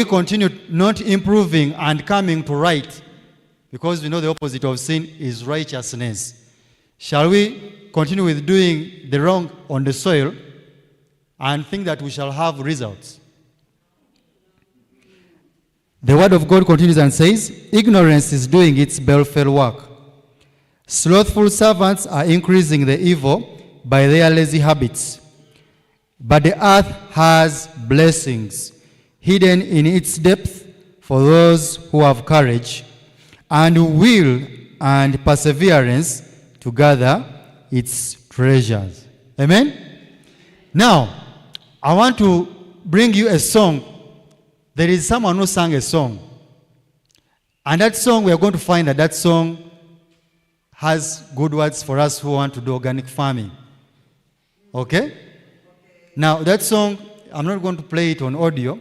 we continue not improving and coming to right? Because we know the opposite of sin is righteousness. Shall we continue with doing the wrong on the soil and think that we shall have results? The word of God continues and says, ignorance is doing its baleful work. Slothful servants are increasing the evil by their lazy habits. But the earth has blessings hidden in its depth for those who have courage and will and perseverance to gather its treasures. Amen? Now, I want to bring you a song. There is someone who sang a song. And that song, we are going to find that that song has good words for us who want to do organic farming. Okay? Now, that song, I'm not going to play it on audio,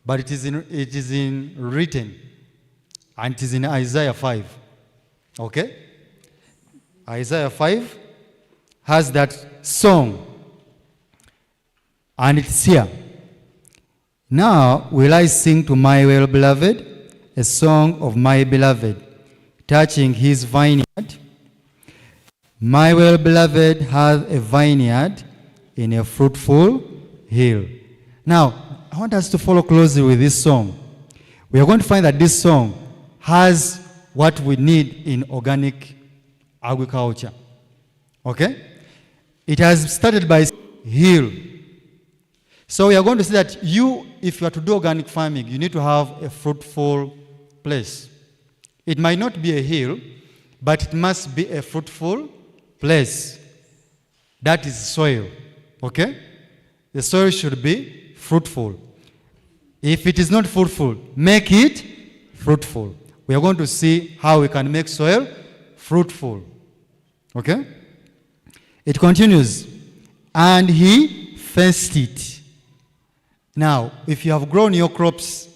but it is in written. And it is in Isaiah 5. Okay? Isaiah 5 has that song. And it's here. Now will I sing to my well-beloved a song of my beloved, touching his vineyard. My well-beloved hath a vineyard in a fruitful hill. Now, I want us to follow closely with this song. We are going to find that this song has what we need in organic agriculture. Okay? It has started by hill. So we are going to see that if you are to do organic farming, you need to have a fruitful place. It might not be a hill, but it must be a fruitful place. That is soil. Okay? The soil should be fruitful. If it is not fruitful, make it fruitful. We are going to see how we can make soil fruitful. Okay? It continues. And he fenced it. Now, if you have grown your crops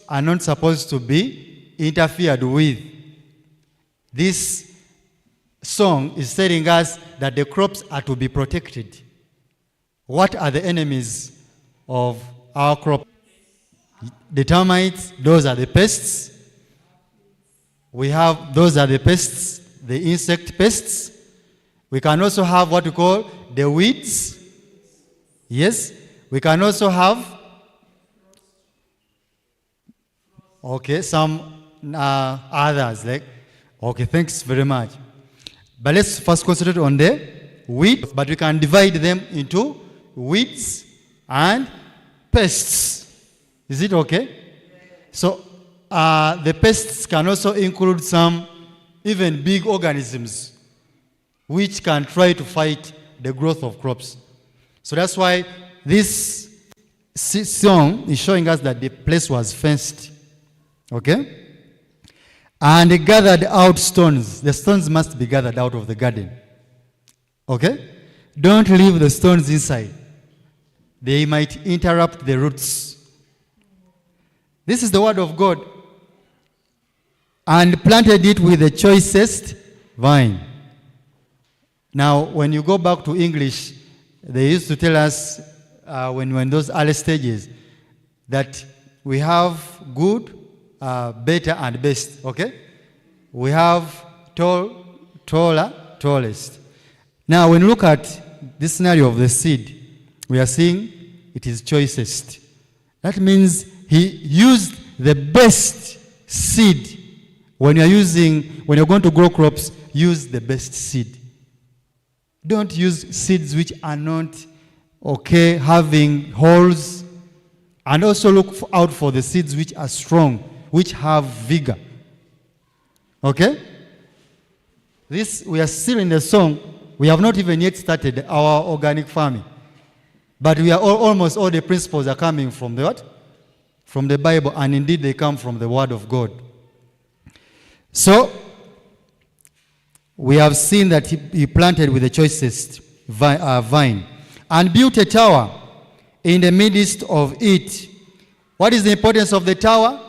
are not supposed to be interfered with. This song is telling us that the crops are to be protected. What are the enemies of our crop? The termites, those are the pests. Those are the pests, the insect pests. We can also have what we call the weeds. Yes. We can also have, some others. Thanks very much. But let's first concentrate on the weeds. But we can divide them into weeds and pests. Is it okay? So the pests can also include some even big organisms which can try to fight the growth of crops. So that's why this song is showing us that the place was fenced. Okay? And they gathered out stones. The stones must be gathered out of the garden. Okay? Don't leave the stones inside. They might interrupt the roots. This is the word of God. And planted it with the choicest vine. Now, when you go back to English, they used to tell us when those early stages that we have good, better, and best. Okay? We have tall, taller, tallest. Now, when you look at this scenario of the seed, we are seeing it is choicest. That means he used the best seed. When you're going to grow crops, use the best seed. Don't use seeds which are not having holes. And also look out for the seeds which are strong, which have vigor. Okay? We are still in the song. We have not even yet started our organic farming. But we are almost all the principles are coming from the what? From the Bible, and indeed they come from the Word of God. So, we have seen that he planted with the choicest vine and built a tower in the midst of it. What is the importance of the tower?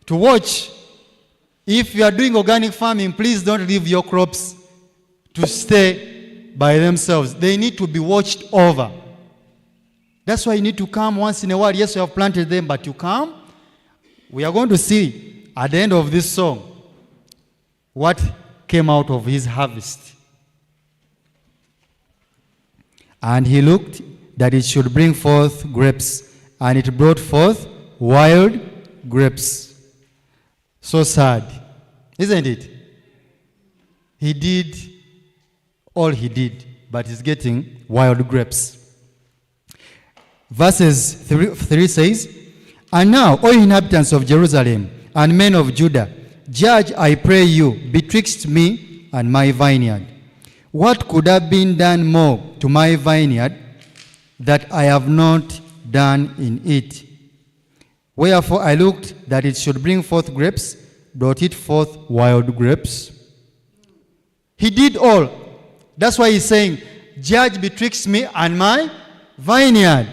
To watch. If you are doing organic farming, please don't leave your crops to stay by themselves. They need to be watched over. That's why you need to come once in a while. Yes, you have planted them, but you come. We are going to see at the end of this song what came out of his harvest. And he looked that it should bring forth grapes, and it brought forth wild grapes. So sad, isn't it? He did all he did, but he's getting wild grapes. Verses 3 says, "And now, O inhabitants of Jerusalem and men of Judah, judge, I pray you, betwixt me and my vineyard. What could have been done more to my vineyard that I have not done in it? Wherefore I looked that it should bring forth grapes, brought it forth wild grapes." He did all. That's why he's saying, judge betwixt me and my vineyard.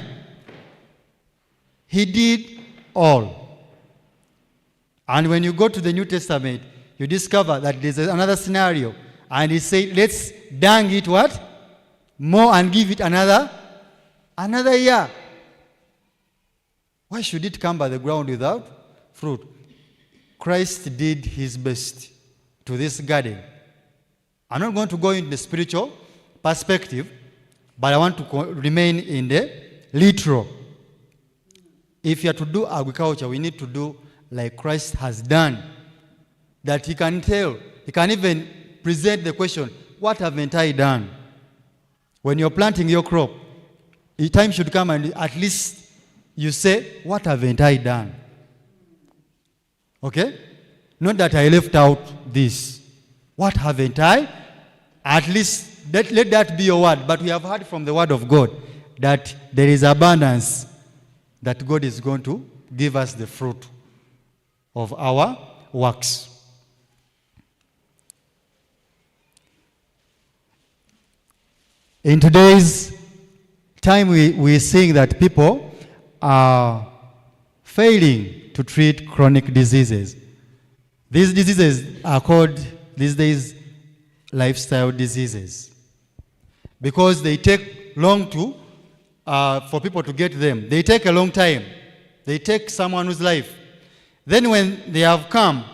He did all. And when you go to the New Testament, you discover that there's another scenario. And he said, let's dung it what? More, and give it another year. Why should it come by the ground without fruit? Christ did his best to this garden. I'm not going to go into the spiritual perspective, but I want to remain in the literal. If you are to do agriculture, we need to do like Christ has done. That he can tell, he can even present the question, what haven't I done? When you're planting your crop, the time should come and at least you say, what haven't I done? Okay? Not that I left out this. What haven't I? At least let that be your word. But we have heard from the word of God that there is abundance, that God is going to give us the fruit of our works. In today's time, we're seeing that people are failing to treat chronic diseases. These diseases are called these days lifestyle diseases because they take long for people to get them. They take a long time. They take someone's life. Then when they have come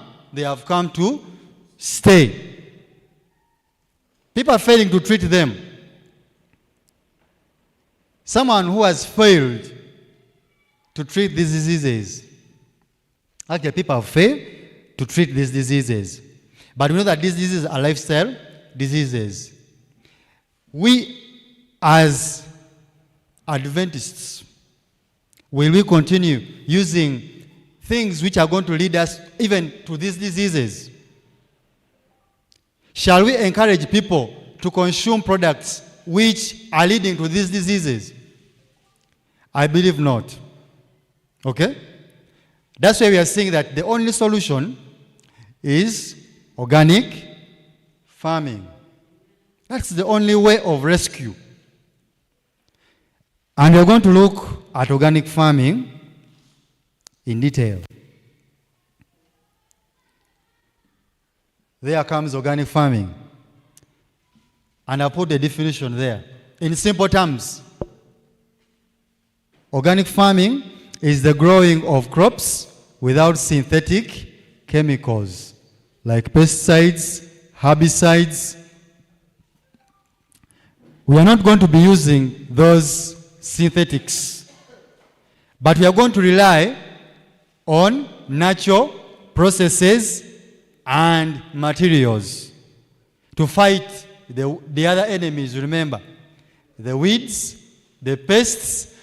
to stay. People are failing to treat them. Someone who has failed to treat these diseases. Actually, people have failed to treat these diseases. But we know that these diseases are lifestyle diseases. We, as Adventists, will we continue using things which are going to lead us even to these diseases? Shall we encourage people to consume products which are leading to these diseases? I believe not. Okay? That's why we are saying that the only solution is organic farming. That's the only way of rescue. And we're going to look at organic farming in detail. There comes organic farming. And I put the definition there. In simple terms, organic farming is the growing of crops without synthetic chemicals like pesticides, herbicides. We are not going to be using those synthetics, but we are going to rely on natural processes and materials to fight the other enemies. Remember, the weeds, the pests,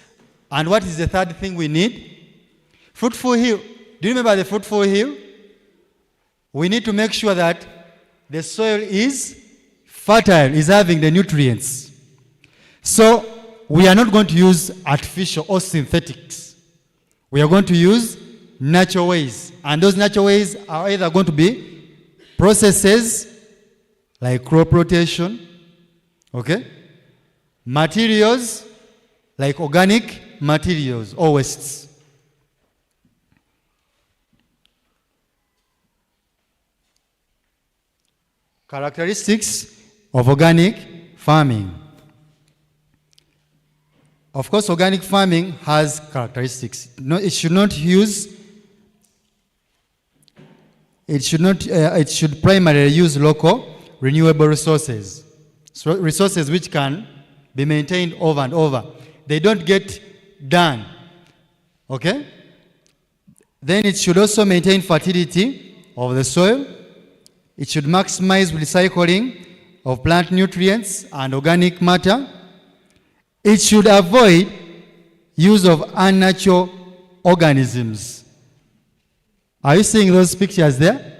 and what is the third thing we need? Fruitful hill. Do you remember the fruitful hill? We need to make sure that the soil is fertile, is having the nutrients. So we are not going to use artificial or synthetics. We are going to use natural ways. And those natural ways are either going to be processes like crop rotation, okay? Materials like organic materials or wastes. Characteristics of organic farming. Of course, organic farming has characteristics. No, it should not use, it should primarily use local renewable resources. So resources which can be maintained over and over. They don't get done. Okay? Then it should also maintain fertility of the soil. It should maximize recycling of plant nutrients and organic matter. It should avoid use of unnatural organisms. Are you seeing those pictures there?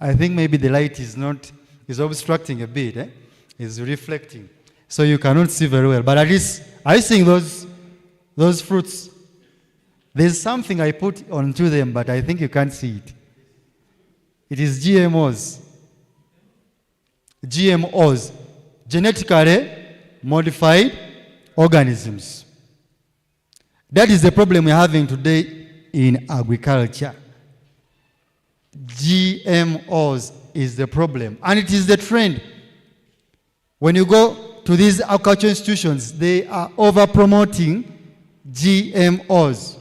I think maybe the light is obstructing a bit, It's reflecting. So you cannot see very well. But at least, are you seeing those fruits? There's something I put onto them, but I think you can't see it. It is GMOs. GMOs. Genetically modified organisms. That is the problem we're having today in agriculture. GMOs is the problem. And it is the trend. When you go to these agricultural institutions, they are over-promoting GMOs.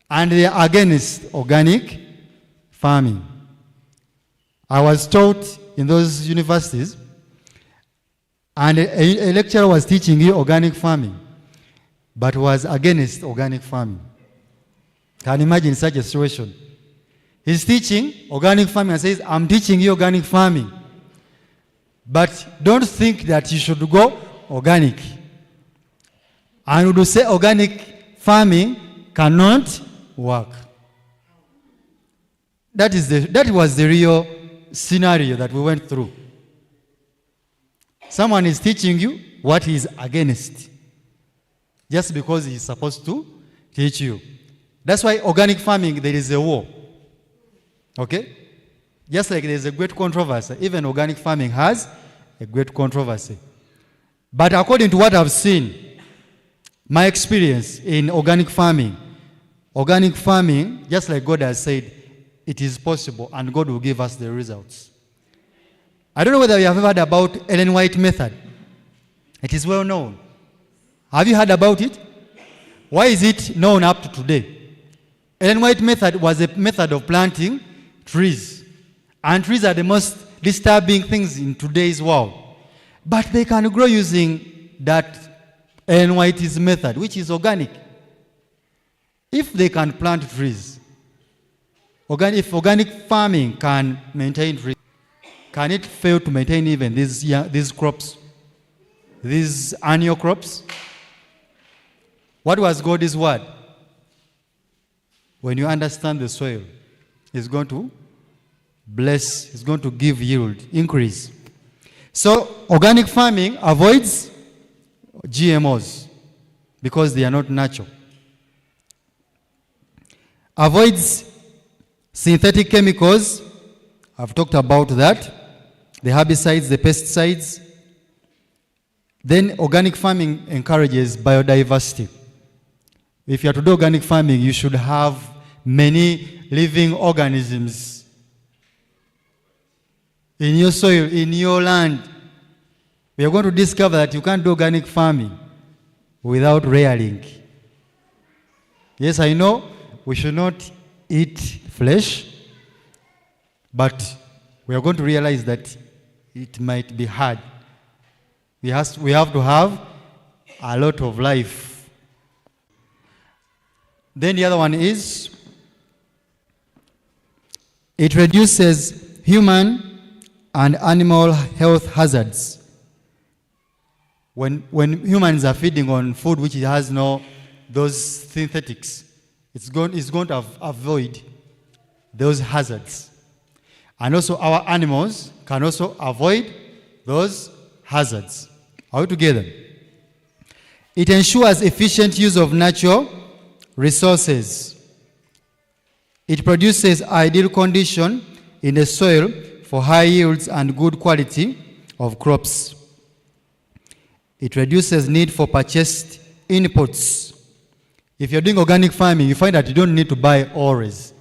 And they are against organic farming. I was taught in those universities, and a lecturer was teaching you organic farming, but was against organic farming. Can you imagine such a situation? He's teaching organic farming and says, I'm teaching you organic farming. But don't think that you should go organic. And would say organic farming cannot work. That was the real scenario that we went through. Someone is teaching you what he is against, just because he is supposed to teach you. That's why organic farming, there is a war. Okay? Just like there is a great controversy, even organic farming has a great controversy. But according to what I've seen, my experience in organic farming, just like God has said, it is possible, and God will give us the results. I don't know whether you have ever heard about Ellen White method. It is well known. Have you heard about it? Why is it known up to today? Ellen White method was a method of planting trees. And trees are the most disturbing things in today's world. But they can grow using that Ellen White's method, which is organic. If they can plant trees, if organic farming can maintain trees, can it fail to maintain even these crops, these annual crops? What was God's word? When you understand the soil, it's going to bless, it's going to give yield, increase. So organic farming avoids GMOs because they are not natural. Avoids synthetic chemicals. I've talked about that. The herbicides, the pesticides. Then organic farming encourages biodiversity. If you are to do organic farming, you should have many living organisms in your soil, in your land. We are going to discover that you can't do organic farming without rearing. Yes, I know we should not eat flesh, but we are going to realize that it might be hard. We have to have a lot of life. Then the other one is, it reduces human and animal health hazards. When humans are feeding on food which has no those synthetics, it's going to avoid those hazards. And also our animals can also avoid those hazards. Are we together? It ensures efficient use of natural resources. It produces ideal condition in the soil for high yields and good quality of crops. It reduces need for purchased inputs. If you're doing organic farming, you find that you don't need to buy always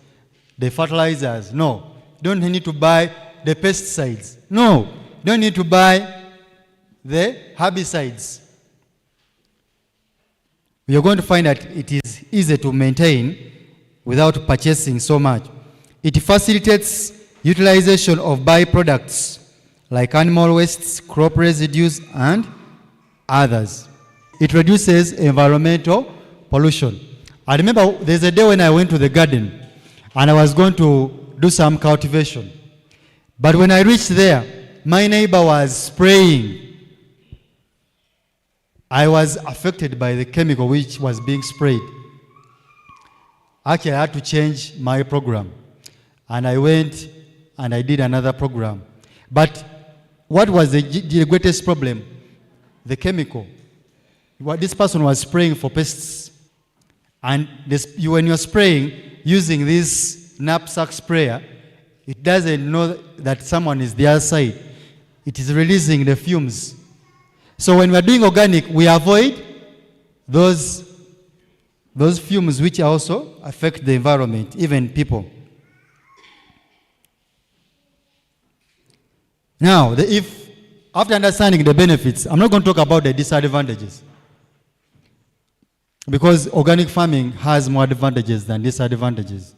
the fertilizers. No. You don't need to buy the pesticides. No. You don't need to buy the herbicides. You're going to find that it is easy to maintain without purchasing so much. It facilitates utilization of byproducts like animal wastes, crop residues, and others. It reduces environmental pollution. I remember there's a day when I went to the garden and I was going to do some cultivation. But when I reached there, my neighbor was spraying. I was affected by the chemical which was being sprayed. Actually, I had to change my program. And I went and I did another program. But what was the greatest problem? The chemical. What this person was spraying for pests. And when you're spraying using this knapsack sprayer, it doesn't know that someone is the other side. It is releasing the fumes. So when we're doing organic, we avoid those fumes which also affect the environment, even people. Now, after understanding the benefits, I'm not going to talk about the disadvantages. Because organic farming has more advantages than disadvantages.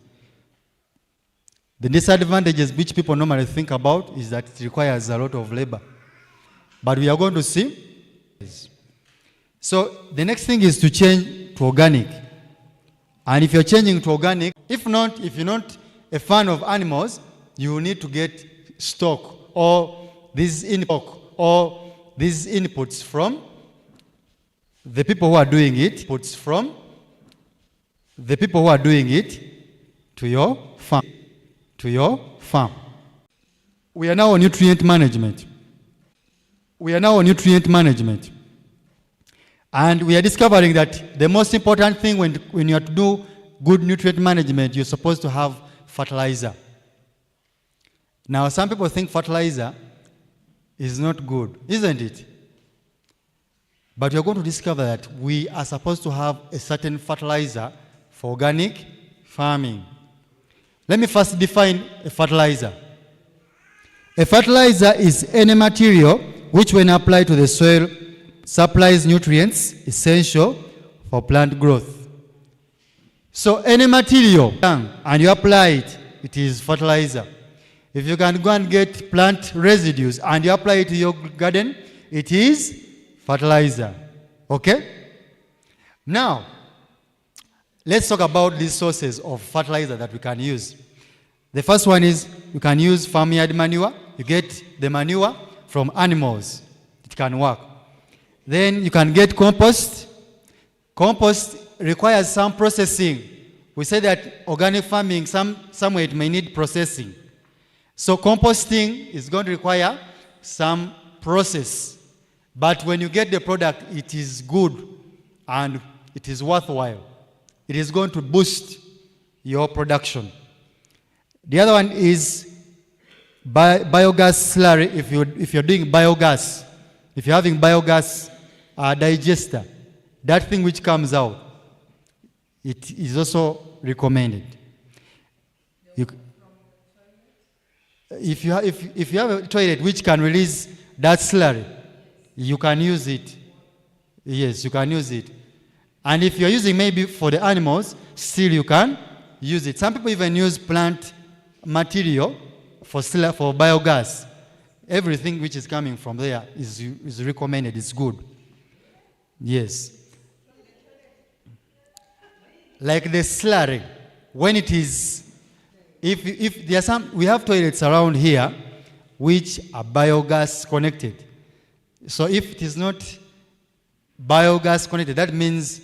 The disadvantages which people normally think about is that it requires a lot of labor. But we are going to see. So the next thing is to change to organic. And if you're changing to organic, if you're not a fan of animals, you will need to get stock or these inputs from the people who are doing it, to your farm. We are now on nutrient management. And we are discovering that the most important thing when you have to do good nutrient management, you're supposed to have fertilizer. Now, some people think fertilizer is not good, isn't it? But you're going to discover that we are supposed to have a certain fertilizer for organic farming. Let me first define a fertilizer. A fertilizer is any material which, when applied to the soil, supplies nutrients essential for plant growth. So any material, and you apply it, it is fertilizer. If you can go and get plant residues and you apply it to your garden, it is fertilizer. Okay? Now, let's talk about these sources of fertilizer that we can use. The first one is you can use farmyard manure. You get the manure from animals. It can work. Then you can get compost. Compost requires some processing. We say that organic farming, somewhere it may need processing. So composting is going to require some process. But when you get the product, it is good and it is worthwhile. It is going to boost your production. The other one is biogas slurry. If you're doing biogas, if you're having biogas digester, that thing which comes out, it is also recommended. If you have a toilet which can release that slurry, you can use it. Yes, you can use it. And if you're using maybe for the animals, still you can use it. Some people even use plant material for biogas. Everything which is coming from there is recommended. It's good. Yes. Like the slurry, when it is, if there are some, we have toilets around here which are biogas connected. So if it is not biogas connected, that means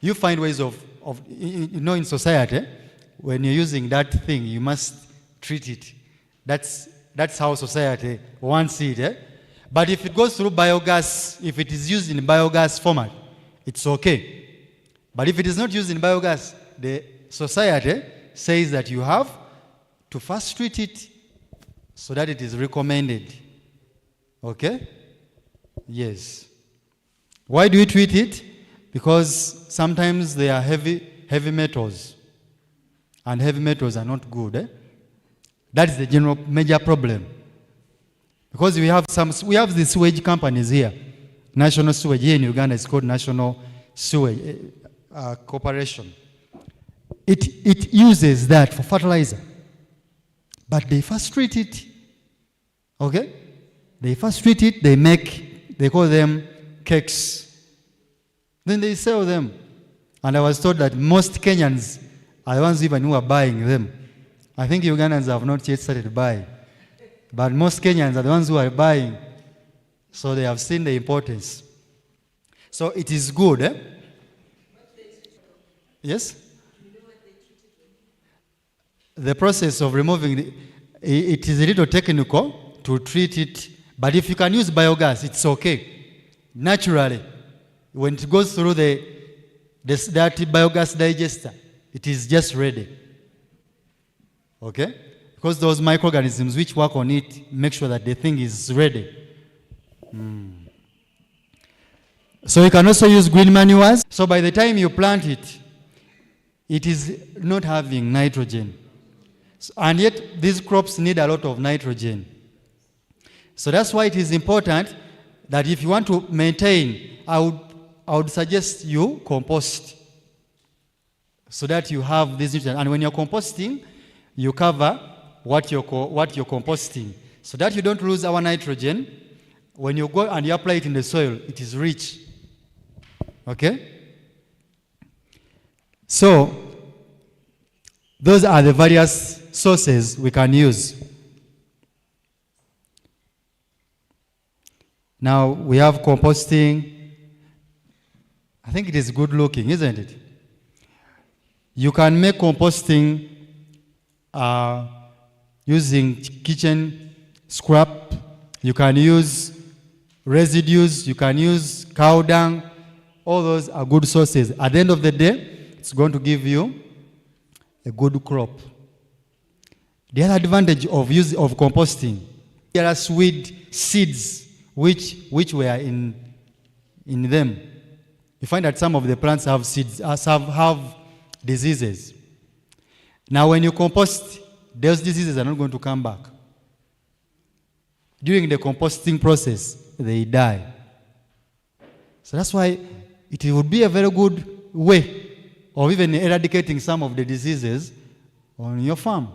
you find ways of in society, when you're using that thing, you must treat it. That's how society wants it. But if it goes through biogas, if it is used in biogas format, it's okay. But if it is not used in biogas, the society says that you have to first treat it so that it is recommended. Okay? Yes. Why do we treat it? Because sometimes they are heavy metals. And heavy metals are not good. That is the major problem. Because we have the sewage companies here. National Sewage. Here in Uganda, it's called National Sewage Corporation. It uses that for fertilizer. But they first treat it. Okay? They first treat it, they call them cakes. Then they sell them. And I was told that most Kenyans are the ones even who are buying them. I think Ugandans have not yet started buying. But most Kenyans are the ones who are buying. So they have seen the importance. So it is good, eh? Yes? The process of removing it is a little technical to treat it. But if you can use biogas, it's okay. Naturally, when it goes through that biogas digester, it is just ready. Okay? Because those microorganisms which work on it make sure that the thing is ready. So you can also use green manures. So by the time you plant it, it is not having nitrogen. And yet these crops need a lot of nitrogen. So that's why it is important that if you want to maintain, I would suggest you compost so that you have this nutrient. And when you're composting, you cover what you're composting so that you don't lose our nitrogen. When you go and you apply it in the soil, it is rich. Okay? So, those are the various sources we can use. Now, we have composting. I think it is good looking, isn't it? You can make composting using kitchen scrap. You can use residues. You can use cow dung. All those are good sources. At the end of the day, it's going to give you a good crop. The other advantage of composting, there are sweet seeds which were in them. You find that some of the plants have seeds, have diseases. Now when you compost, those diseases are not going to come back. During the composting process, they die. So that's why it would be a very good way of even eradicating some of the diseases on your farm.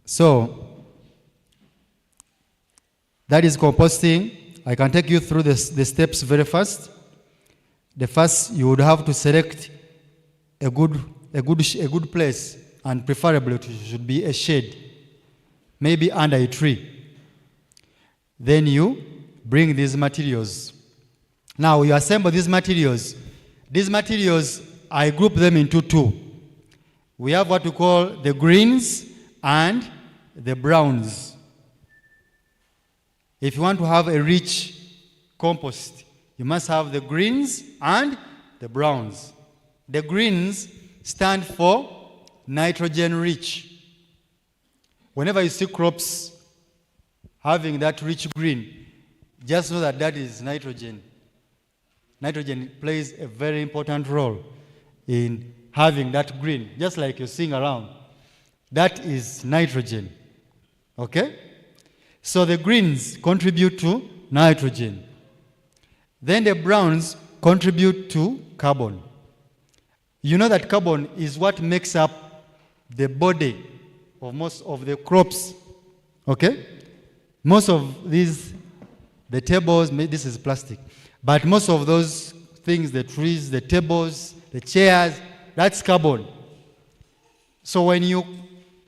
So, that is composting. I can take you through the steps very fast. The first, you would have to select a good place, and preferably it should be a shade, maybe under a tree. Then you bring these materials. Now you assemble these materials. These materials, I group them into two. We have what we call the greens and the browns. If you want to have a rich compost, you must have the greens and the browns. The greens stand for nitrogen rich. Whenever you see crops having that rich green, just know that that is nitrogen. Nitrogen plays a very important role in having that green, just like you're seeing around. That is nitrogen. Okay? So the greens contribute to nitrogen. Then the browns contribute to carbon. You know that carbon is what makes up the body of most of the crops. Okay? Most of these, the tables, this is plastic, but most of those things, the trees, the tables, the chairs, that's carbon. So when you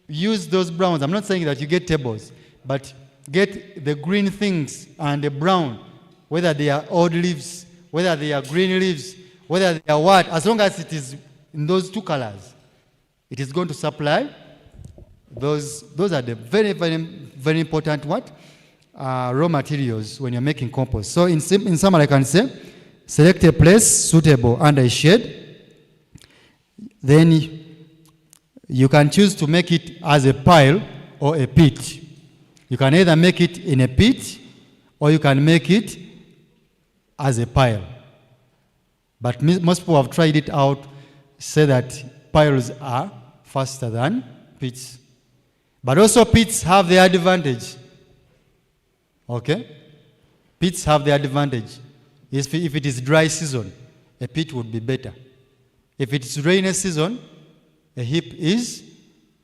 use those browns, I'm not saying that you get tables, but get the green things and the brown, whether they are old leaves, whether they are green leaves, whether they are what, as long as it is in those two colors, it is going to supply those are the very, very, very important what? Raw materials when you're making compost. So in summary, I can say, select a place suitable under a shade. Then you can choose to make it as a pile or a pit. You can either make it in a pit or you can make it as a pile. But most people have tried it out say that piles are faster than pits. But also pits have the advantage. Okay? Pits have the advantage. If it is dry season, a pit would be better. If it is rainy season, a heap is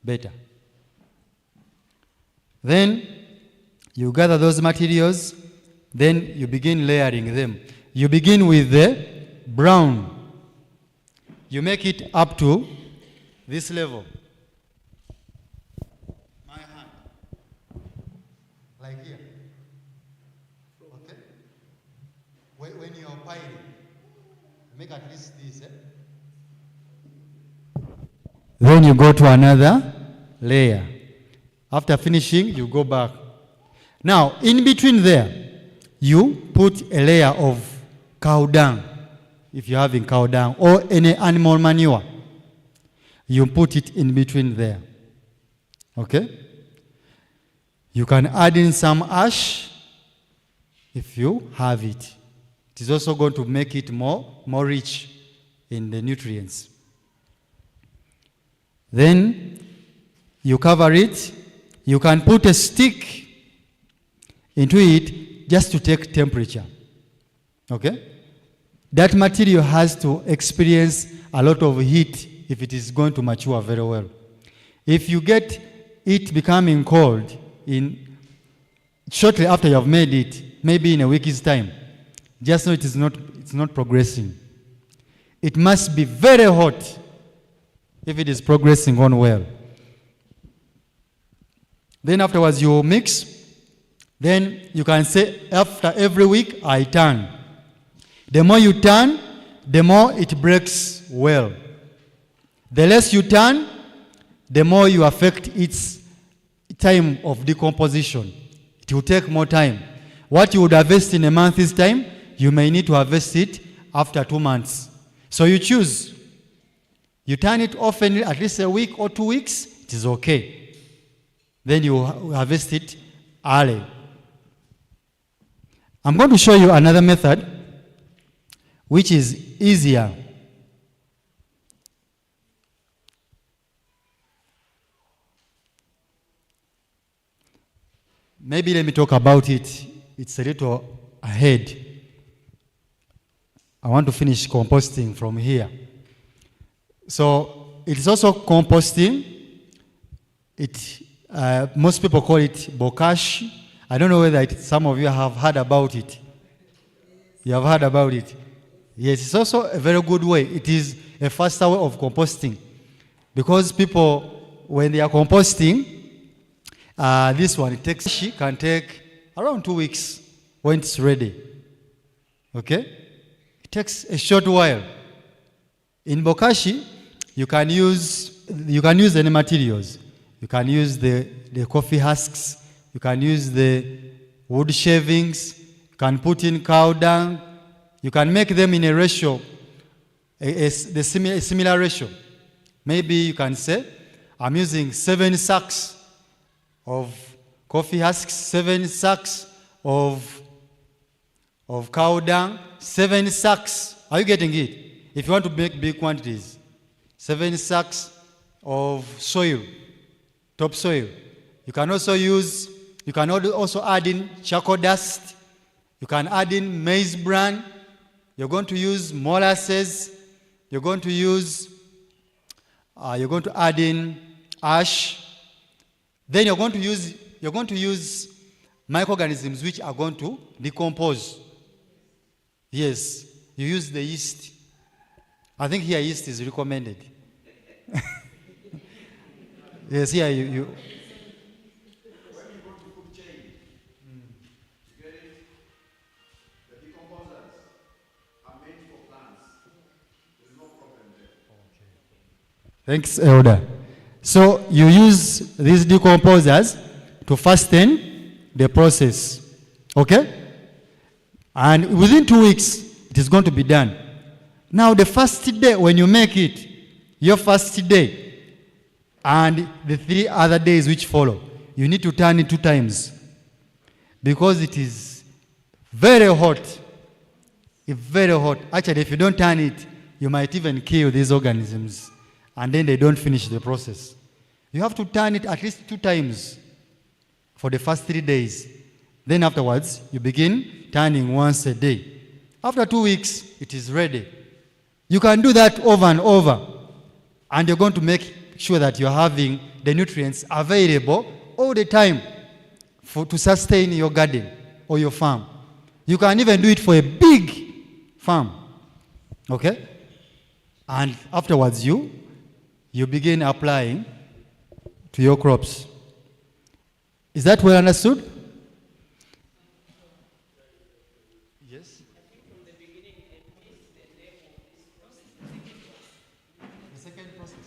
better. Then you gather those materials, then you begin layering them. You begin with the brown. You make it up to this level. My hand. Like here. Okay? When you are piling, make at least this. Then you go to another layer. After finishing, you go back. Now, in between there, you put a layer of cow dung, if you're having cow dung, or any animal manure. You put it in between there. Okay? You can add in some ash if you have it. It is also going to make it more rich in the nutrients. Then you cover it. You can put a stick into it just to take temperature. Okay? That material has to experience a lot of heat if it is going to mature very well. If you get it becoming cold shortly after you have made it, maybe in a week's time, just know it's not progressing. It must be very hot if it is progressing on well. Then afterwards you mix. Then you can say, after every week, I turn. The more you turn, the more it breaks well. The less you turn, the more you affect its time of decomposition. It will take more time. What you would harvest in a month's time, you may need to harvest it after 2 months. So you choose. You turn it often, at least a week or 2 weeks, it is okay. Then you harvest it early. I'm going to show you another method which is easier. Maybe let me talk about it. It's a little ahead. I want to finish composting from here. So it is also composting. Most people call it bokashi. I don't know whether some of you have heard about it. You have heard about it. Yes, it's also a very good way. It is a faster way of composting. Because people, when they are composting, this one can take around 2 weeks when it's ready. Okay? It takes a short while. In bokashi, you can use any materials. You can use the coffee husks. You can use the wood shavings. You can put in cow dung. You can make them in a ratio, a similar ratio. Maybe you can say, I'm using 7 sacks of coffee husks, 7 sacks of cow dung, 7 sacks. Are you getting it? If you want to make big quantities, 7 sacks of soil, topsoil. You can also add in charcoal dust. You can add in maize bran. You're going to use molasses. You're going to add in ash. Then you're going to use microorganisms which are going to decompose. Yes, you use the yeast. I think here yeast is recommended. Yes, here you Thanks, Elder. So you use these decomposers to fasten the process. Okay? And within 2 weeks, it is going to be done. Now, the first day, when you make it, your first day, and the 3 other days which follow, you need to turn it 2 times. Because it is very hot. It's very hot. Actually, if you don't turn it, you might even kill these organisms, and then they don't finish the process. You have to turn it at least 2 times for the first 3 days. Then afterwards, you begin turning once a day. After 2 weeks, it is ready. You can do that over and over, and you're going to make sure that you're having the nutrients available all the time to sustain your garden or your farm. You can even do it for a big farm. Okay? And afterwards, you begin applying to your crops. Is that well understood? Yes. The second process.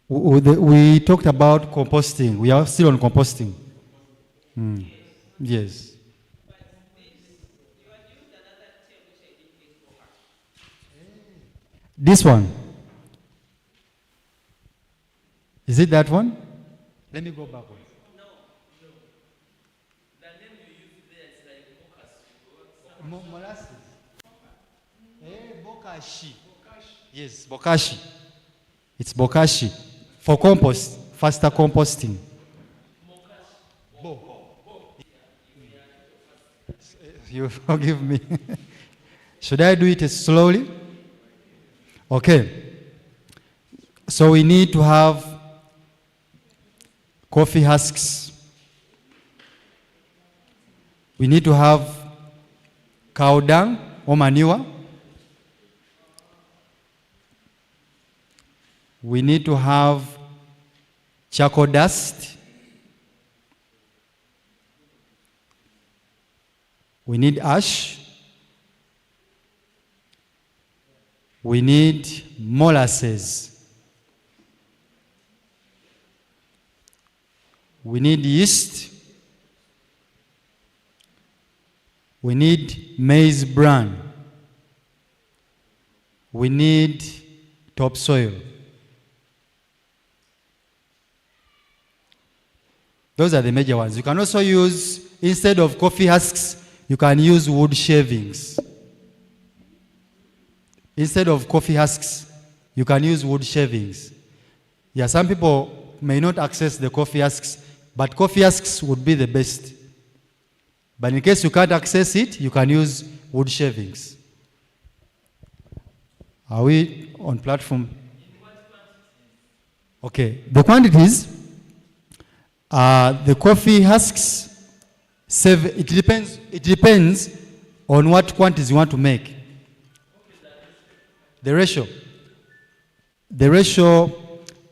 We talked about composting. We are still on composting. Yes. This one. Is it that one? Let me go backwards. No. The name you use there is like molasses. Bokashi. Yes, bokashi. It's bokashi. For compost, faster composting. You forgive me. Should I do it slowly? Okay. So we need to have coffee husks. We need to have cow dung or manure. We need to have charcoal dust. We need ash. We need molasses. We need yeast. We need maize bran. We need topsoil. Those are the major ones. You can also use, instead of coffee husks, you can use wood shavings. Instead of coffee husks, you can use wood shavings. Yeah, some people may not access the coffee husks, but coffee husks would be the best. But in case you can't access it, you can use wood shavings. Are we on platform? Okay, the quantities, the coffee husks, it depends on what quantities you want to make. The ratio,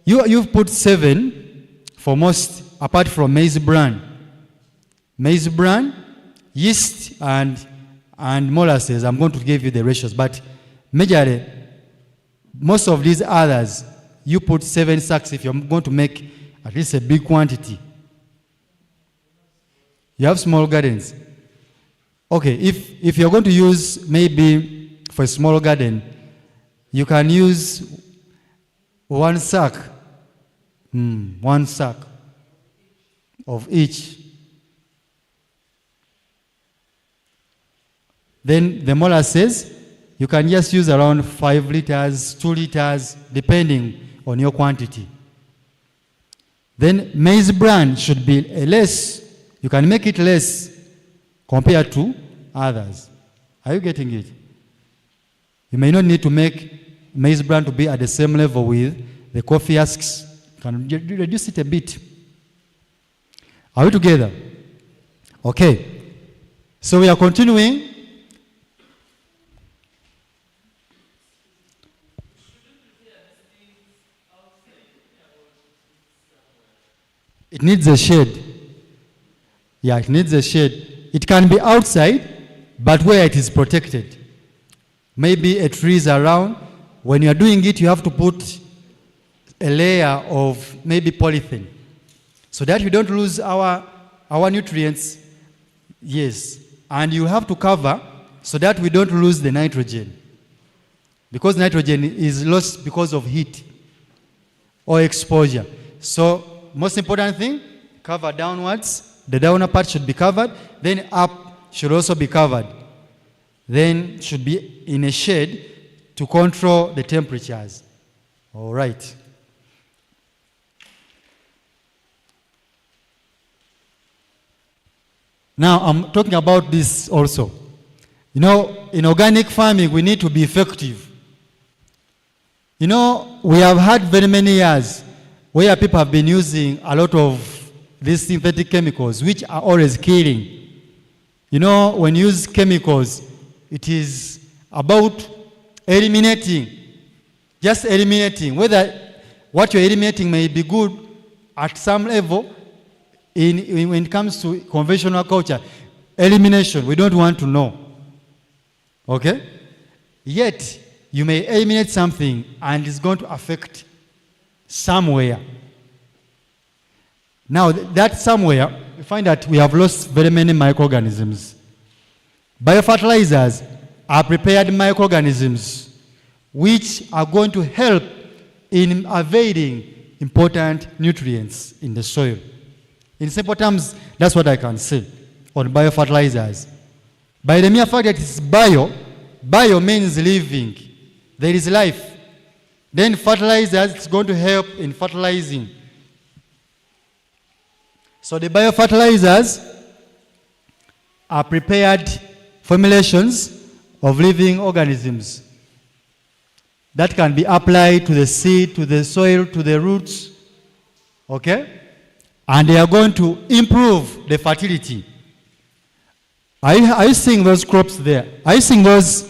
you've put 7 for most, apart from maize bran. Maize bran, yeast, and molasses. I'm going to give you the ratios, but majorly, most of these others, you put 7 sacks if you're going to make at least a big quantity. You have small gardens. Okay, if you're going to use maybe for a small garden, you can use 1 sack, 1 sack of each. Then the molasses, you can just use around 5 liters, 2 liters, depending on your quantity. Then maize bran should be less. You can make it less compared to others. Are you getting it? You may not need to make maize bran to be at the same level with the coffee husks. You can reduce it a bit. Are we together? Okay. So we are continuing. It needs a shade. Yeah, it needs a shade. It can be outside, but where it is protected. Maybe a tree is around. When you are doing it, you have to put a layer of maybe polythene so that we don't lose our nutrients. Yes, and you have to cover so that we don't lose the nitrogen, because nitrogen is lost because of heat or exposure. So most important thing, cover downwards. The downer part should be covered, then up should also be covered. Then should be in a shade to control the temperatures. All right. Now, I'm talking about this also. You know, in organic farming, we need to be effective. You know, we have had very many years where people have been using a lot of these synthetic chemicals, which are always killing. You know, when you use chemicals, it is about eliminating, just eliminating, whether what you're eliminating may be good at some level. When it comes to conventional culture, elimination, we don't want to know. Okay? Yet, you may eliminate something and it's going to affect somewhere. Now, that somewhere, you find that we have lost very many microorganisms. Biofertilizers are prepared microorganisms which are going to help in evading important nutrients in the soil. In simple terms, that's what I can say on biofertilizers. By the mere fact that it's bio means living. There is life. Then fertilizers, it's going to help in fertilizing. So the biofertilizers are prepared formulations of living organisms that can be applied to the seed, to the soil, to the roots. Okay? And they are going to improve the fertility. Are you seeing those crops there? Are you seeing those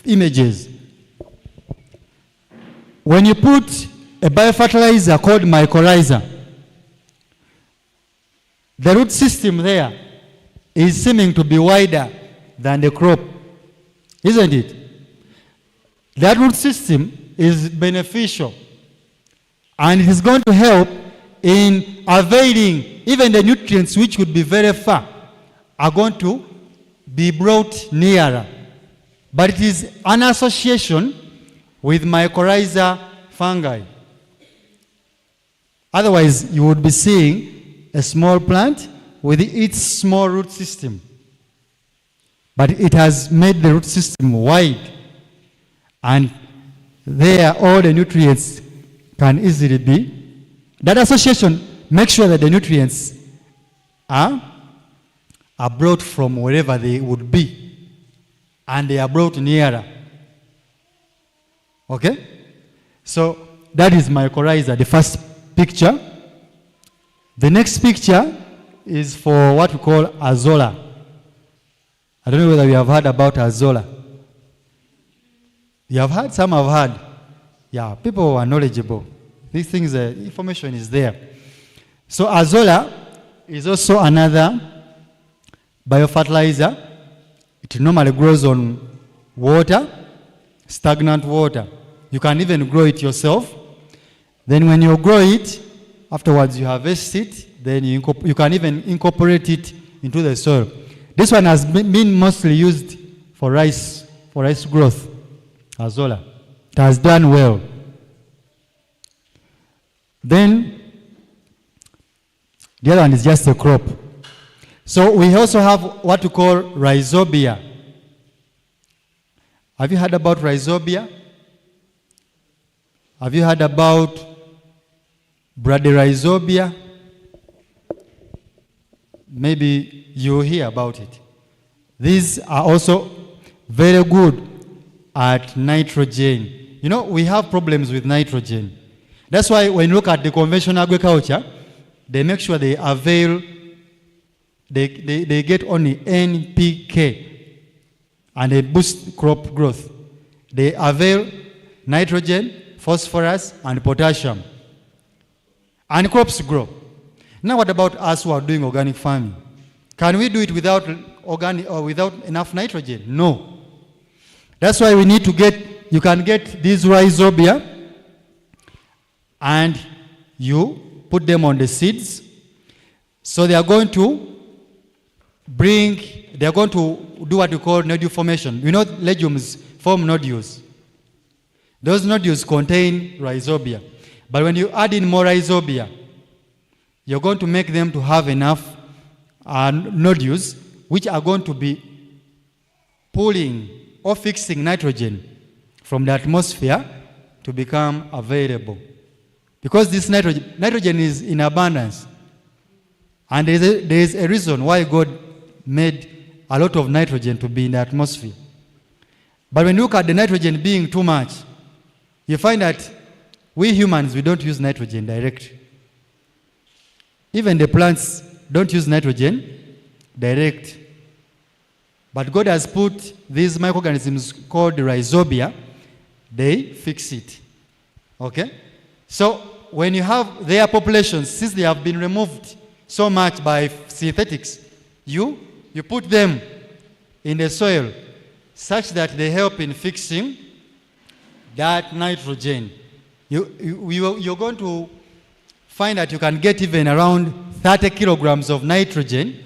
images? When you put a biofertilizer called mycorrhiza, the root system there is seeming to be wider than the crop, isn't it? That root system is beneficial. And it is going to help in evading even the nutrients which would be very far are going to be brought nearer. But it is an association with mycorrhiza fungi. Otherwise, you would be seeing a small plant with its small root system. But it has made the root system wide. And there all the nutrients can easily be. That association makes sure that the nutrients are brought from wherever they would be, and they are brought nearer. Okay? So that is mycorrhiza, the first picture. The next picture is for what we call azolla. I don't know whether you have heard about azolla. You have heard? Some have heard. Yeah, people are knowledgeable. These things, information is there. So azolla is also another biofertilizer. It normally grows on water, stagnant water. You can even grow it yourself. Then when you grow it, afterwards you harvest it, then you can even incorporate it into the soil. This one has been mostly used for rice growth, azolla. It has done well. Then, the other one is just a crop. So we also have what we call rhizobia. Have you heard about rhizobia? Have you heard about bradyrhizobia? Maybe you'll hear about it. These are also very good at nitrogen. You know, we have problems with nitrogen. That's why when you look at the conventional agriculture, they make sure they avail, they get only NPK and they boost crop growth. They avail nitrogen, phosphorus, and potassium. And crops grow. Now what about us who are doing organic farming? Can we do it without organic or without enough nitrogen? No. That's why we need to you can get these rhizobia and you put them on the seeds. So they are going to do what we call nodule formation. You know, legumes form nodules. Those nodules contain rhizobia. But when you add in more rhizobia, you're going to make them to have enough nodules which are going to be pulling or fixing nitrogen from the atmosphere to become available. Because this nitrogen is in abundance. And there is a reason why God made a lot of nitrogen to be in the atmosphere. But when you look at the nitrogen being too much, you find that we humans, we don't use nitrogen directly. Even the plants don't use nitrogen direct. But God has put these microorganisms called rhizobia, they fix it. Okay? So when you have their populations, since they have been removed so much by synthetics, you put them in the soil such that they help in fixing that nitrogen. You're going to find that you can get even around 30 kilograms of nitrogen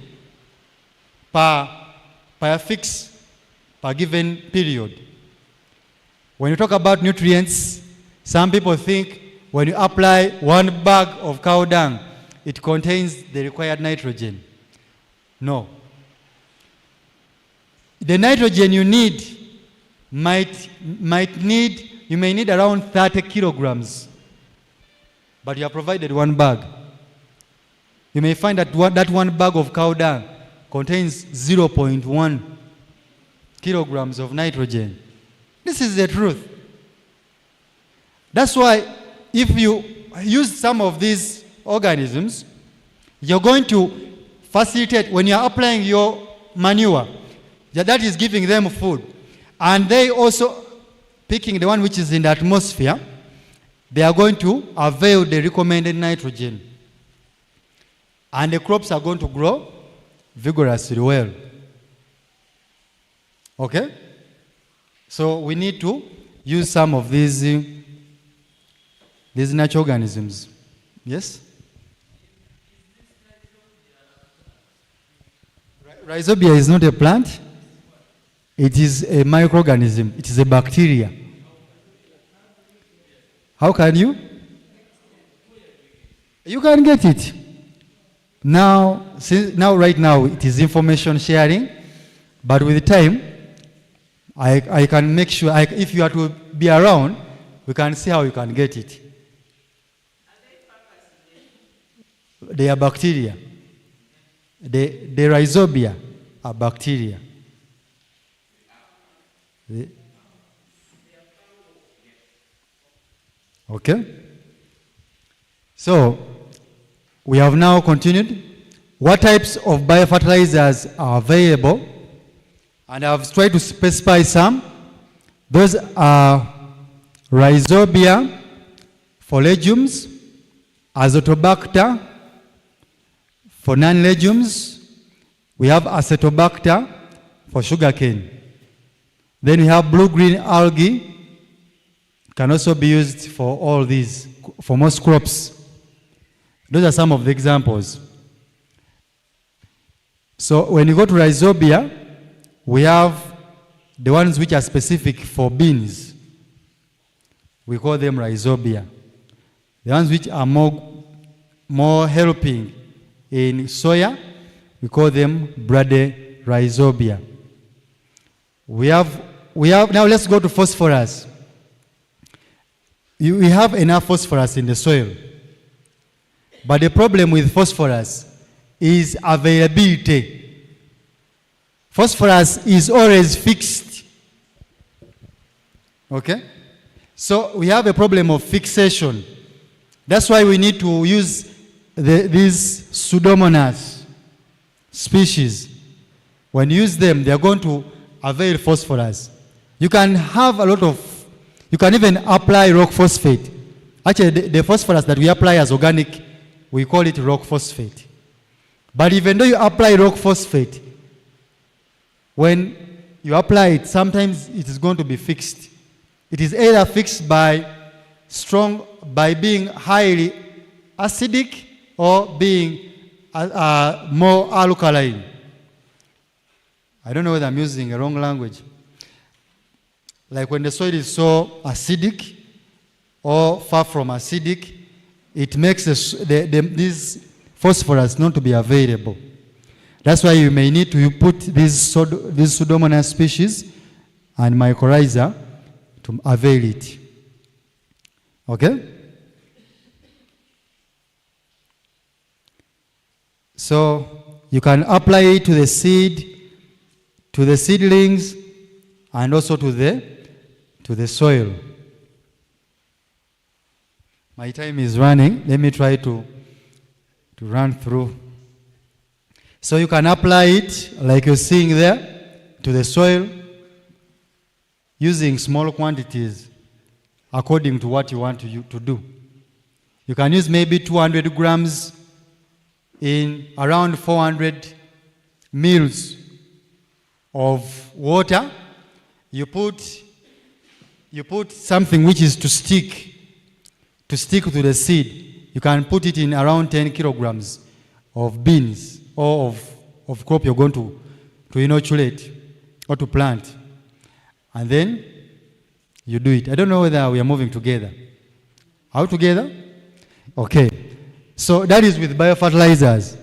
per fix per given period. When you talk about nutrients, some people think when you apply 1 bag of cow dung, it contains the required nitrogen. No. The nitrogen you need you may need around 30 kilograms, but you have provided 1 bag. You may find that that 1 bag of cow dung contains 0.1 kilograms of nitrogen. This is the truth. That's why if you use some of these organisms, you're going to facilitate when you're applying your manure, that is giving them food. And they also, picking the one which is in the atmosphere, they are going to avail the recommended nitrogen. And the crops are going to grow vigorously well. Okay? So we need to use some of these natural organisms. Yes? Rhizobia is not a plant. It is a microorganism. It is a bacteria. How can you? You can get it. Right now, it is information sharing. But with time, I can make sure, if you are to be around, we can see how you can get it. They are bacteria. The rhizobia are bacteria. Okay? So, we have now continued. What types of biofertilizers are available? And I've tried to specify some. Those are rhizobia for legumes, azotobacter for non-legumes. We have acetobacter for sugarcane. Then we have blue-green algae, can also be used for all these, for most crops. Those are some of the examples. So when you go to rhizobia, we have the ones which are specific for beans. We call them rhizobia. The ones which are more helping in soya, we call them bradyrhizobia. We have now let's go to phosphorus. We have enough phosphorus in the soil. But the problem with phosphorus is availability. Phosphorus is always fixed. Okay? So we have a problem of fixation. That's why we need to use these Pseudomonas species. When you use them, they are going to avail phosphorus. You can have you can even apply rock phosphate. Actually, the phosphorus that we apply as organic, we call it rock phosphate. But even though you apply rock phosphate, when you apply it, sometimes it is going to be fixed. It is either fixed by being highly acidic or being more alkaline. I don't know whether I'm using a wrong language. Like when the soil is so acidic or far from acidic, it makes this phosphorus not to be available. That's why you may need to put these Pseudomonas species and mycorrhiza to avail it. Okay? So you can apply it to the seed, to the seedlings, and also to the soil. My time is running. Let me try to run through. So you can apply it, like you're seeing there, to the soil, using small quantities according to what you want to do. You can use maybe 200 grams in around 400 mils of water. You put something which is to stick to the seed. You can put it in around 10 kilograms of beans or of crop you're going to inoculate or to plant. And then you do it. I don't know whether we are moving together. Are we together? Okay. So that is with biofertilizers.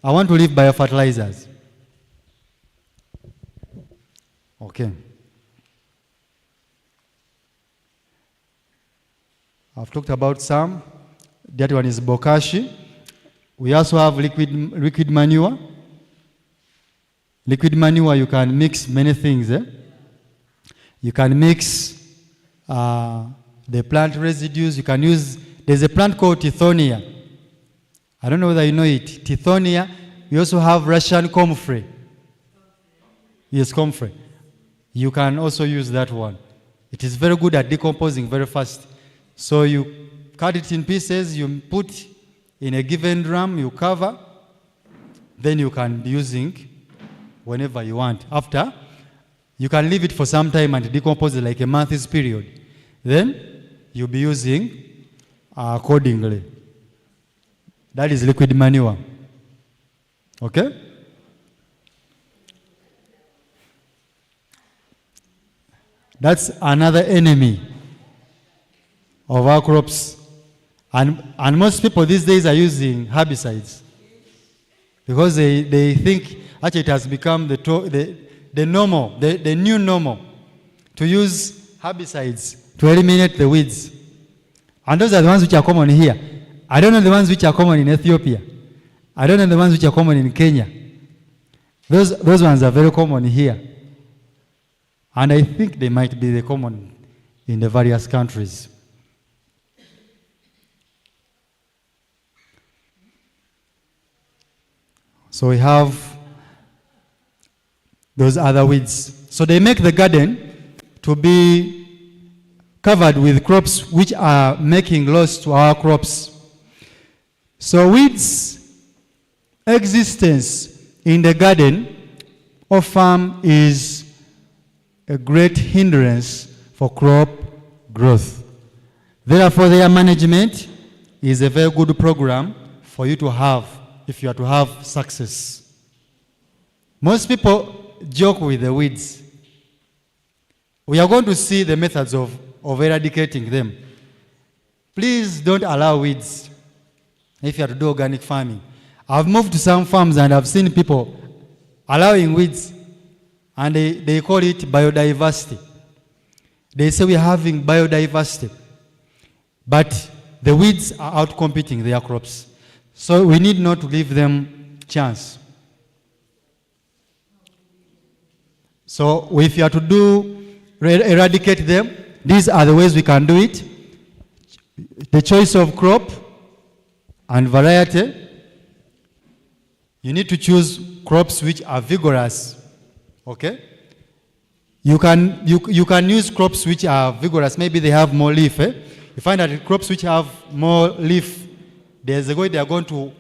I want to leave biofertilizers. Okay. I've talked about some. That one is bokashi. We also have liquid manure. Liquid manure, you can mix many things. You can mix the plant residues. You can use, there's a plant called tithonia. I don't know whether you know it. Tithonia. We also have Russian comfrey. Yes, comfrey. You can also use that one. It is very good at decomposing very fast. So you cut it in pieces, you put in a given drum, you cover, then you can be using whenever you want. After, you can leave it for some time and decompose it like a month's period. Then you'll be using accordingly. That is liquid manure. Okay? That's another enemy of our crops. And most people these days are using herbicides because they think actually it has become the normal, the new normal to use herbicides to eliminate the weeds. And those are the ones which are common here. I don't know the ones which are common in Ethiopia. I don't know the ones which are common in Kenya. Those ones are very common here. And I think they might be the common in the various countries. So we have those other weeds. So they make the garden to be covered with crops which are making loss to our crops. So weeds' existence in the garden or farm is a great hindrance for crop growth. Therefore, their management is a very good program for you to have if you are to have success. Most people joke with the weeds. We are going to see the methods of eradicating them. Please don't allow weeds if you are to do organic farming. I've moved to some farms and I've seen people allowing weeds, and they call it biodiversity. They say we are having biodiversity, but the weeds are outcompeting their crops. So we need not to give them chance. So if you are to eradicate them, these are the ways we can do it. The choice of crop and variety. You need to choose crops which are vigorous. Okay? You can use crops which are vigorous. Maybe they have more leaf. You find that crops which have more leaf, there's a way they are going to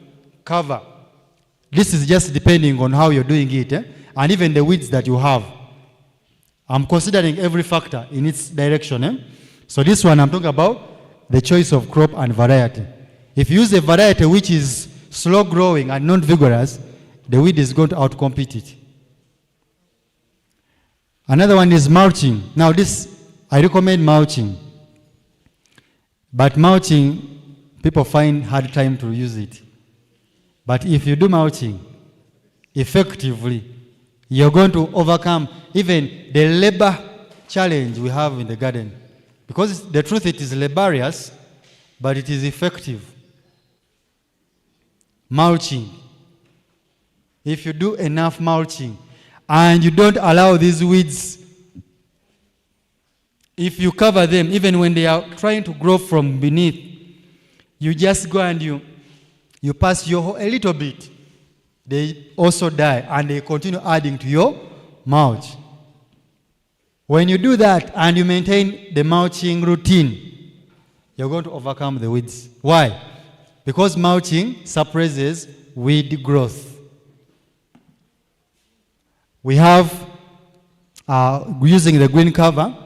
cover. This is just depending on how you're doing it, and even the weeds that you have. I'm considering every factor in its direction. So this one I'm talking about the choice of crop and variety. If you use a variety which is slow growing and not vigorous, the weed is going to outcompete it. Another one is mulching. Now this, I recommend mulching. But mulching, people find hard time to use it. But if you do mulching effectively, you're going to overcome even the labor challenge we have in the garden. Because the truth, it is laborious, but it is effective. Mulching. If you do enough mulching and you don't allow these weeds, if you cover them, even when they are trying to grow from beneath, you just go and you pass a little bit, they also die and they continue adding to your mulch. When you do that and you maintain the mulching routine, you're going to overcome the weeds. Why? Because mulching suppresses weed growth. We have, using the green cover,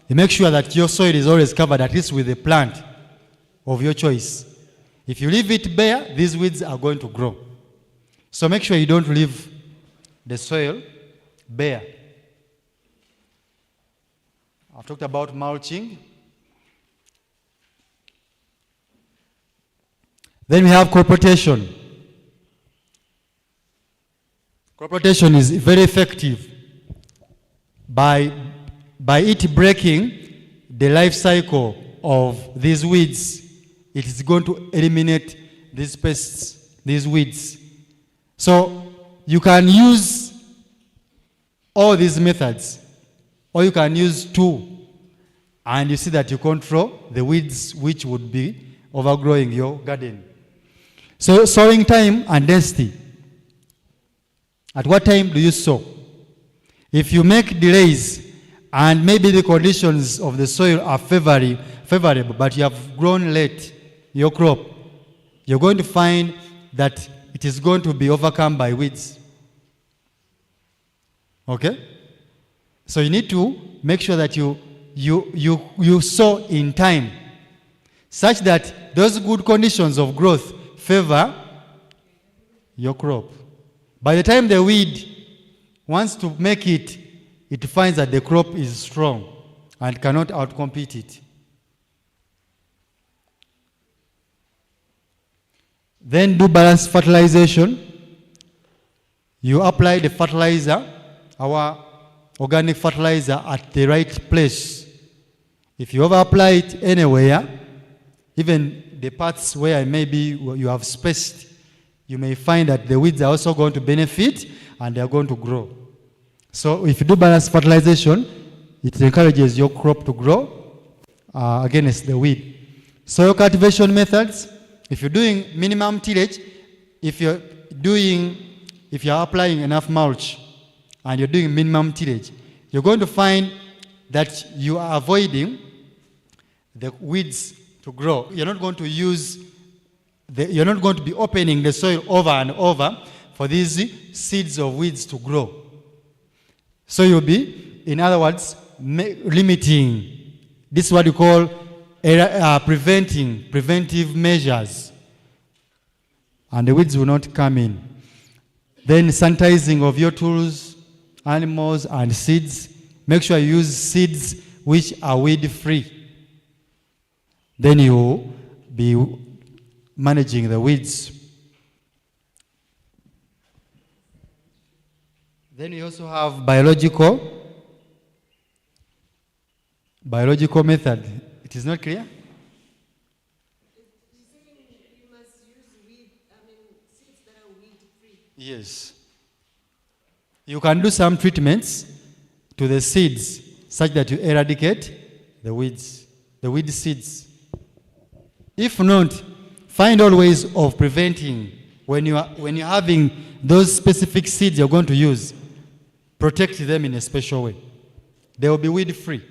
you make sure that your soil is always covered, at least with a plant of your choice. If you leave it bare, these weeds are going to grow. So make sure you don't leave the soil bare. I've talked about mulching. Then we have crop rotation. Crop rotation is very effective by it breaking the life cycle of these weeds. It is going to eliminate these pests, these weeds. So you can use all these methods, or you can use two, and you see that you control the weeds which would be overgrowing your garden. So sowing time and density. At what time do you sow? If you make delays and maybe the conditions of the soil are favorable, but you have grown late your crop, you're going to find that it is going to be overcome by weeds. Okay? So you need to make sure that you sow in time, such that those good conditions of growth favor your crop. By the time the weed wants to make it, it finds that the crop is strong and cannot outcompete it. Then do balanced fertilization. You apply the fertilizer, our organic fertilizer, at the right place. If you over apply it anywhere, even the parts where maybe you have spaced, you may find that the weeds are also going to benefit and they are going to grow. So if you do balanced fertilization, it encourages your crop to grow against the weed. Soil cultivation methods. If you're doing minimum tillage, if you're applying enough mulch and you're doing minimum tillage, you're going to find that you are avoiding the weeds to grow. You're not going to be opening the soil over and over for these seeds of weeds to grow. So you'll be, in other words, limiting. This is what you call preventive measures. And the weeds will not come in. Then sanitizing of your tools, animals, and seeds. Make sure you use seeds which are weed-free. Then you will be managing the weeds. Then we also have biological method. It is not clear? You must use seeds that are weed-free. Yes. You can do some treatments to the seeds such that you eradicate the weeds, the weed seeds. If not, find all ways of preventing. When you're having those specific seeds you're going to use, protect them in a special way. They will be weed-free.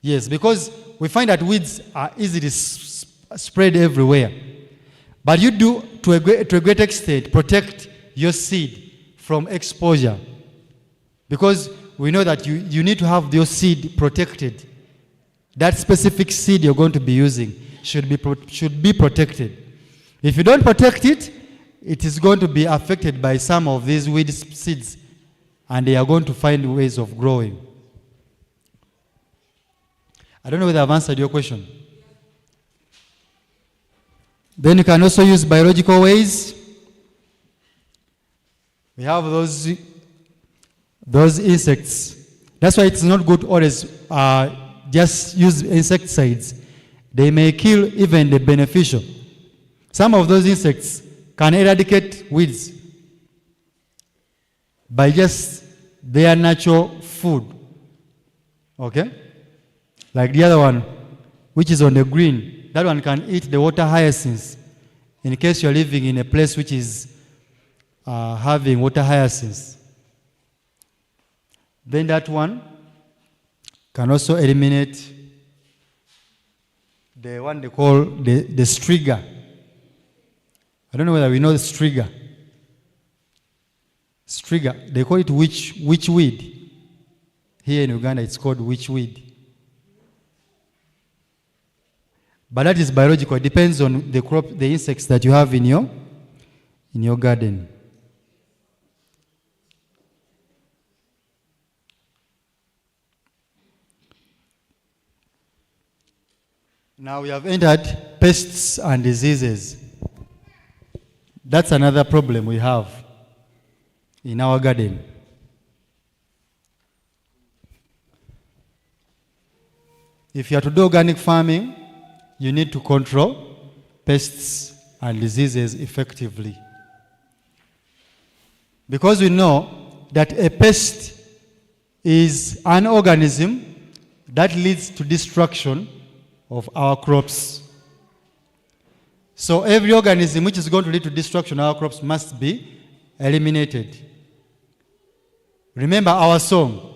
Yes, because we find that weeds are easily spread everywhere. But you do, to a great extent, protect your seed from exposure. Because we know that you need to have your seed protected. That specific seed you're going to be using should be protected. If you don't protect it, it is going to be affected by some of these weed seeds, and they are going to find ways of growing. I don't know whether I've answered your question. Then you can also use biological ways. We have those insects That's why it's not good always just use insecticides. They may kill even the beneficial. Some of those insects can eradicate weeds by just their natural food. Okay? Like the other one, which is on the green. That one can eat the water hyacinths in case you're living in a place which is having water hyacinths. Then that one can also eliminate the one they call the striga. I don't know whether we know the striga. Striga, they call it witchweed. Here in Uganda, it's called witchweed. But that is biological. It depends on the crop, the insects that you have in your garden. Now we have entered pests and diseases. That's another problem we have in our garden. If you are to do organic farming, you need to control pests and diseases effectively. Because we know that a pest is an organism that leads to destruction of our crops. So every organism which is going to lead to destruction of our crops must be eliminated. Remember our song,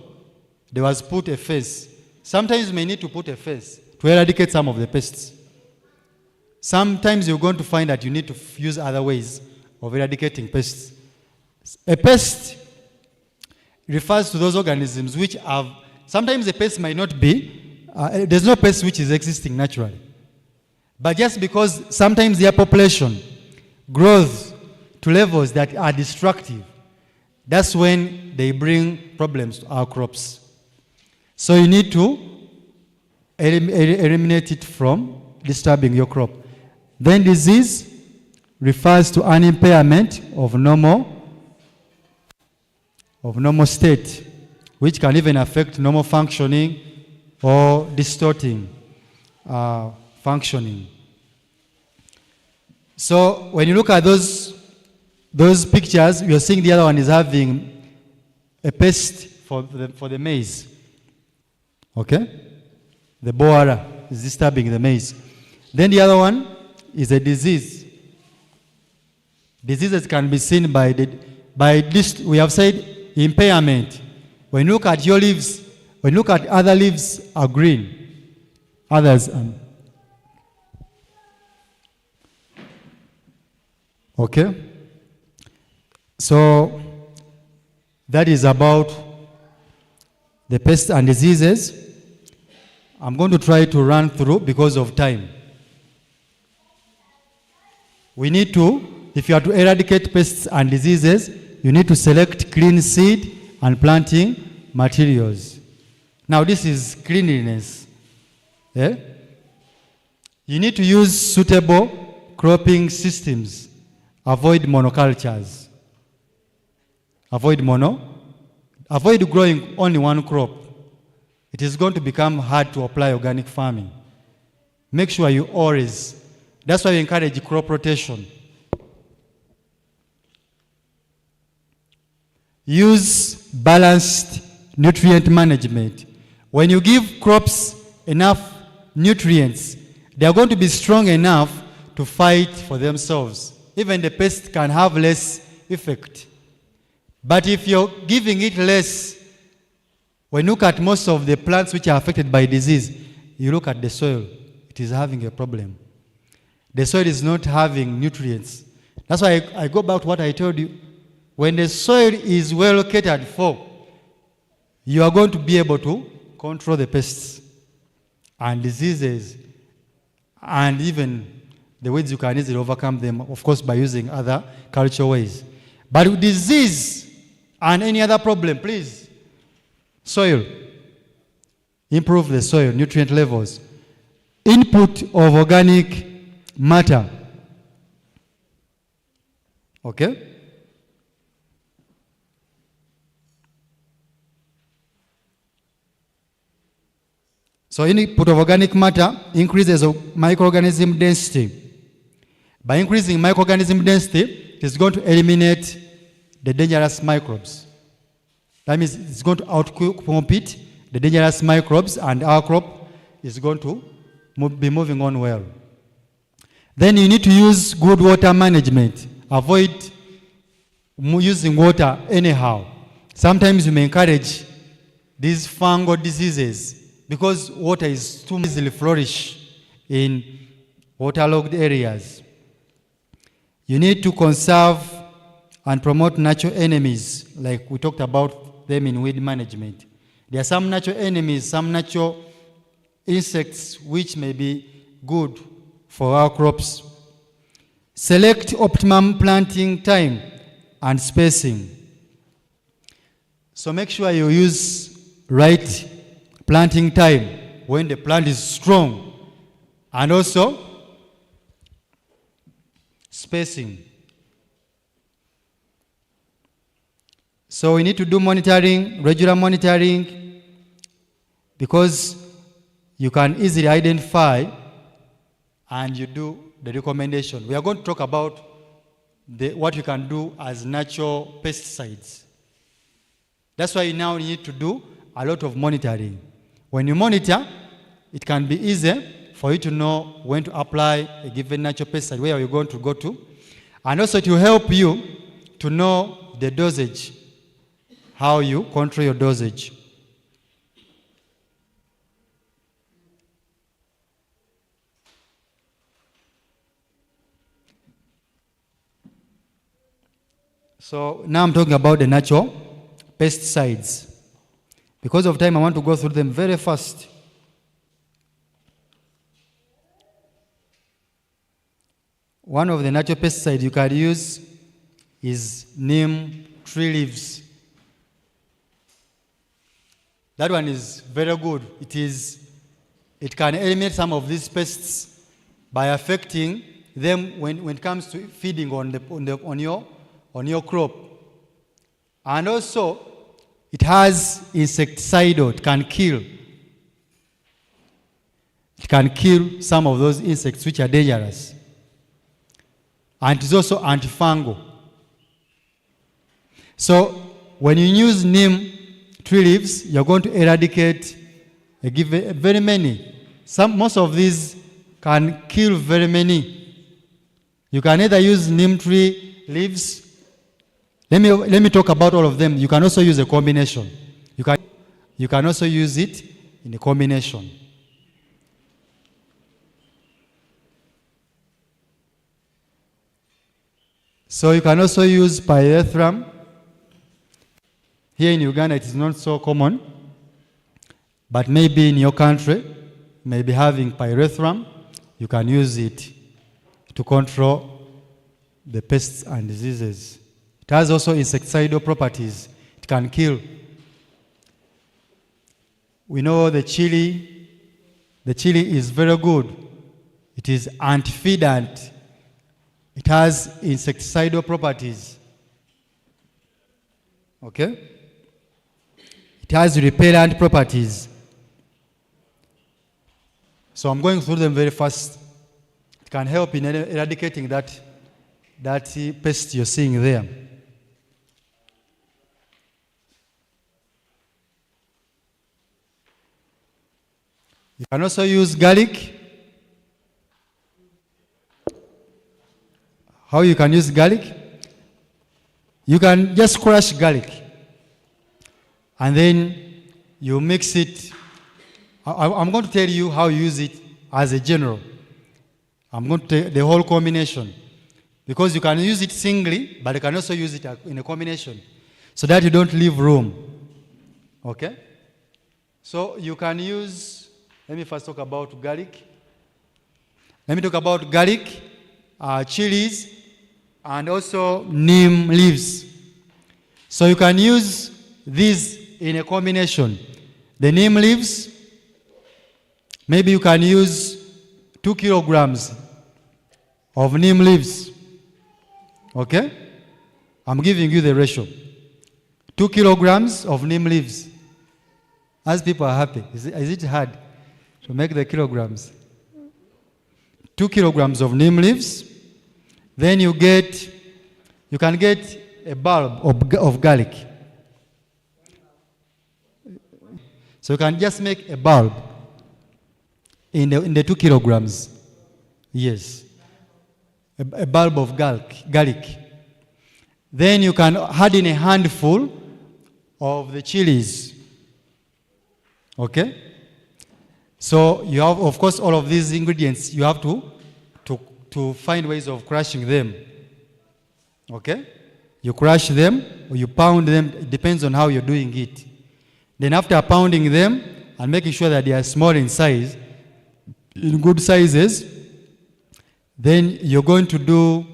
there was put a face. Sometimes you may need to put a face to eradicate some of the pests. Sometimes you're going to find that you need to use other ways of eradicating pests. A pest refers to those organisms which have, sometimes the pest might not be, there's no pest which is existing naturally. But just because sometimes their population grows to levels that are destructive, that's when they bring problems to our crops. So you need to eliminate it from disturbing your crop. Then disease refers to an impairment of normal state, which can even affect normal functioning or distorting functioning. So when you look at those pictures, you're seeing the other one is having a pest for the maize. Okay? The borer is disturbing the maize. Then the other one is a disease. Diseases can be seen by this, we have said impairment. When you look at your leaves, when you look at other leaves are green, others okay? So that is about the pests and diseases. I'm going to try to run through because of time. We need to, if you are to eradicate pests and diseases, you need to select clean seed and planting materials. Now this is cleanliness. Yeah? You need to use suitable cropping systems. Avoid monocultures. Avoid growing only one crop. It is going to become hard to apply organic farming. Make sure you always, that's why we encourage crop rotation. Use balanced nutrient management. When you give crops enough nutrients, they are going to be strong enough to fight for themselves. Even the pest can have less effect. But if you're giving it less, when you look at most of the plants which are affected by disease, you look at the soil, it is having a problem. The soil is not having nutrients. That's why I go back to what I told you. When the soil is well catered for, you are going to be able to control the pests and diseases, and even the ways you can easily overcome them, of course, by using other cultural ways. But with disease and any other problem, please, soil. Improve the soil, nutrient levels. Input of organic matter. Okay? So input of organic matter increases of microorganism density. By increasing microorganism density, it is going to eliminate the dangerous microbes. That means it's going to outcompete the dangerous microbes, and our crop is going to be moving on well. Then you need to use good water management. Avoid using water anyhow. Sometimes you may encourage these fungal diseases because water is too easily flourish in waterlogged areas. You need to conserve and promote natural enemies, like we talked about them in weed management. There are some natural enemies, some natural insects which may be good for our crops. Select optimum planting time and spacing. So make sure you use right planting time when the plant is strong, and also spacing. So we need to do monitoring, regular monitoring, because you can easily identify and you do the recommendation. We are going to talk about what you can do as natural pesticides. That's why you now need to do a lot of monitoring. When you monitor, it can be easy for you to know when to apply a given natural pesticide, where you're going to go to, and also to help you to know the dosage, how you control your dosage. So now I'm talking about the natural pesticides. Because of time, I want to go through them very fast. One of the natural pesticides you can use is neem tree leaves. That one is very good. It can eliminate some of these pests by affecting them when it comes to feeding on your crop. And also, it has insecticidal. It can kill some of those insects which are dangerous. And it is also antifungal. So when you use neem tree leaves, you're going to eradicate very many. Most of these can kill very many. You can either use neem tree leaves. Let me talk about all of them. You can also use a combination. You can also use it in a combination. So you can also use pyrethrum. Here in Uganda, it is not so common, but maybe in your country, maybe having pyrethrum, you can use it to control the pests and diseases. It has also insecticidal properties. It can kill. We know the chili. The chili is very good. It is antifidant. It has insecticidal properties. Okay? It has repellent properties. So I'm going through them very fast. It can help in eradicating that pest you're seeing there. You can also use garlic. How you can use garlic? You can just crush garlic and then you mix it. I'm going to tell you how you use it as a general. I'm going to tell the whole combination, because you can use it singly, but you can also use it in a combination so that you don't leave room. Okay? So you can use, let me first talk about garlic. Let me talk about garlic, chilies, and also neem leaves. So you can use these in a combination. The neem leaves, maybe you can use 2 kilograms of neem leaves. Okay? I'm giving you the ratio. 2 kilograms of neem leaves. As people are happy. Is it hard? to make the kilograms. 2 kilograms of neem leaves. Then you can get a bulb of garlic. So you can just make a bulb in the 2 kilograms. Yes. A bulb of garlic. Then you can add in a handful of the chilies. Okay? So you have, of course, all of these ingredients. You have to find ways of crushing them. Okay? You crush them or you pound them. It depends on how you're doing it. Then after pounding them and making sure that they are small in size, in good sizes, then you're going to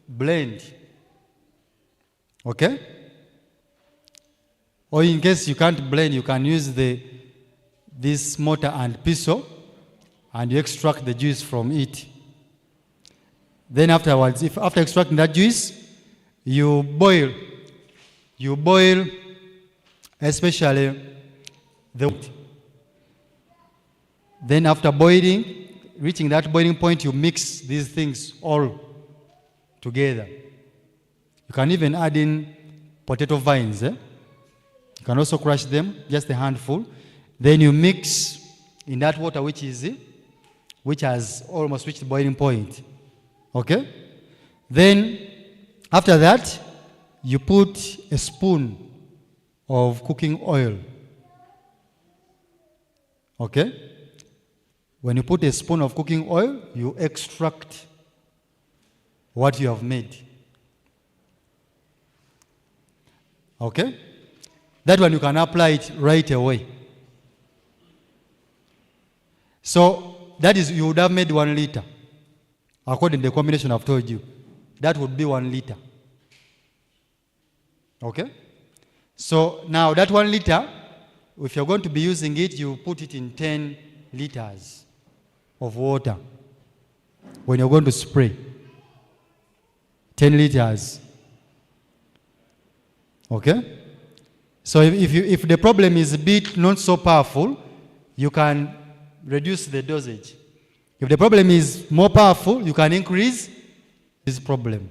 blend. Okay? Or in case you can't blend, you can use this mortar and pestle and you extract the juice from it. Then afterwards, after extracting that juice, you boil especially the wheat. Then after boiling, reaching that boiling point, you mix these things all together. You can even add in potato vines. You can also crush them, just a handful. Then you mix in that water which has almost reached the boiling point. Okay? Then after that, you put a spoon of cooking oil. Okay? When you put a spoon of cooking oil, you extract what you have made. Okay? That one you can apply it right away. So that is, you would have made 1 liter. According to the combination I've told you, that would be 1 liter. Okay? So now that 1 liter, if you're going to be using it, you put it in 10 liters of water when you're going to spray. 10 liters. Okay? So if the problem is a bit not so powerful, you can reduce the dosage. If the problem is more powerful, you can increase this problem.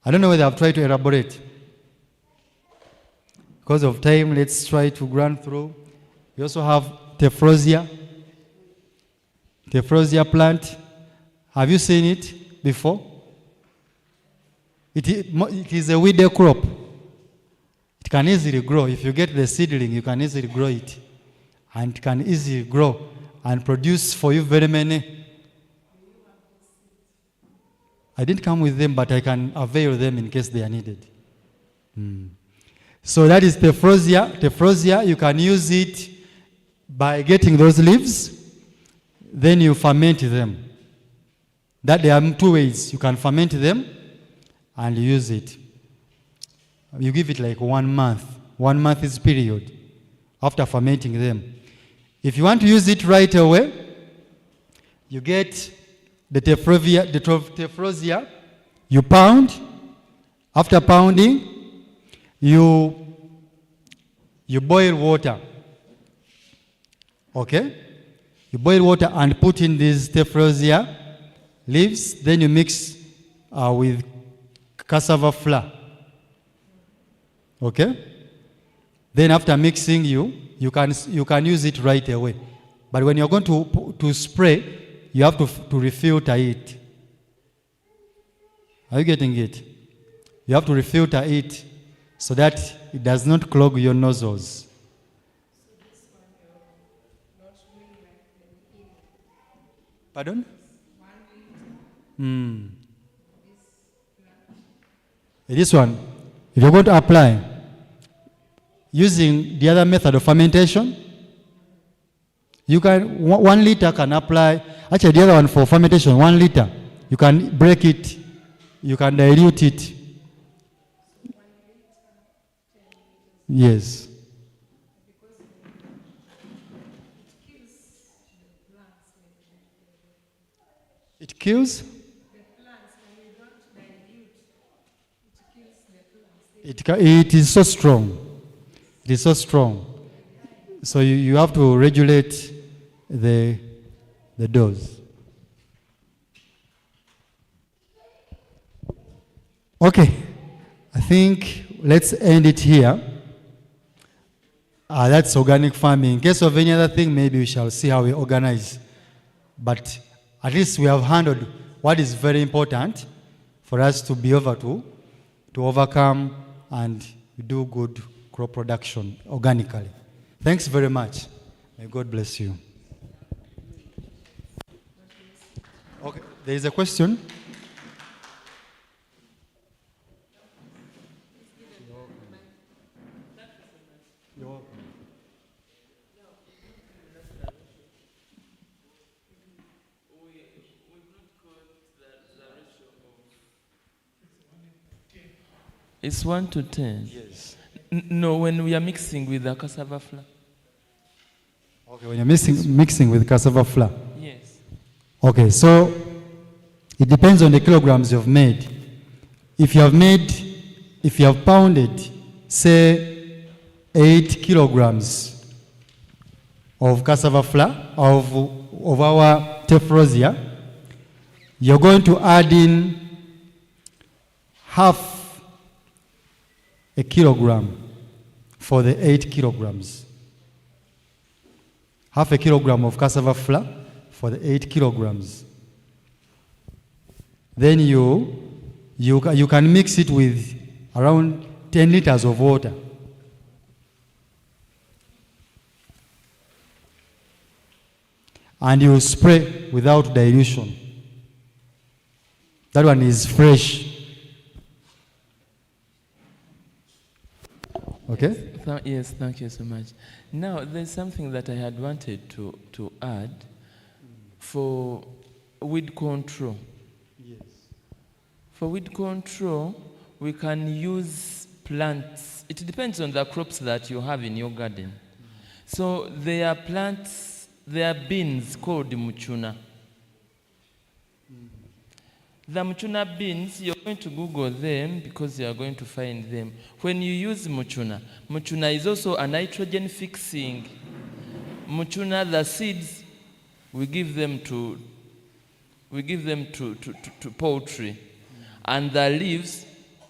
I don't know whether I've tried to elaborate. Because of time, let's try to run through. We also have Tephrosia plant. Have you seen it before? It is a weedy crop. It can easily grow. If you get the seedling, you can easily grow it. And it can easily grow and produce for you very many. I didn't come with them, but I can avail them in case they are needed. So that is Tephrosia. Tephrosia, you can use it by getting those leaves, then you ferment them. That there are 2 ways. You can ferment them and use it. You give it like 1 month. 1 month is period after fermenting them. If you want to use it right away, you get the Tephrosia, you pound. After pounding, you boil water. Okay? You boil water and put in these Tephrosia leaves. Then you mix with cassava flour. Okay? Then after mixing, you can use it right away. But when you're going to spray, you have to refilter it. Are you getting it? You have to refilter it so that it does not clog your nozzles. Pardon? This one, if you're going to apply using the other method of fermentation, you can 1 liter can apply. Actually, the other one for fermentation, 1 liter, you can break it, you can dilute it. Yes. It kills? The plants, when you don't dilute, it kills the plants. It is so strong. It is so strong. So you have to regulate the dose. Okay, I think let's end it here. That's organic farming. In case of any other thing, maybe we shall see how we organize. But at least we have handled what is very important for us to be able to overcome and do good crop production organically. Thanks very much. May God bless you. Okay, there is a question. It's 1 to 10. Yes. No, when we are mixing with the cassava flour. Okay, when you're mixing with cassava flour. Yes. Okay, so it depends on the kilograms you've made. If you have pounded, say, 8 kilograms of cassava flour, of our tephrosia, you're going to add in half a kilogram for the 8 kilograms. Half a kilogram of cassava flour for the 8 kilograms. Then you can mix it with around 10 liters of water. And you spray without dilution. That one is fresh. Okay? Yes, thank you so much. Now, there's something that I had wanted to add for weed control. Yes. For weed control, we can use plants. It depends on the crops that you have in your garden. So there are plants, there are beans called muchuna. The muchuna beans, you're going to Google them because you are going to find them. When you use muchuna, muchuna is also a nitrogen fixing. Muchuna, the seeds, we give them to poultry, and the leaves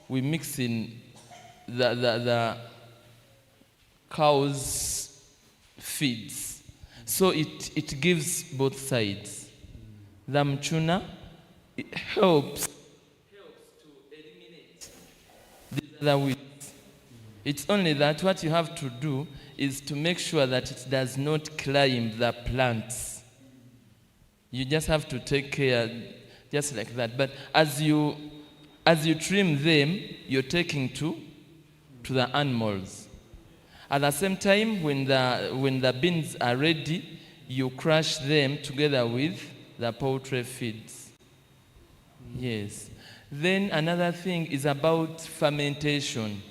we mix in the cows' feeds. So it gives both sides. The muchuna, it helps to eliminate these other weeds. It's only that what you have to do is to make sure that it does not climb the plants. You just have to take care just like that. But as you trim them, you're taking to the animals. At the same time, when the beans are ready, you crush them together with the poultry feeds. Yes. Then another thing is about fermentation.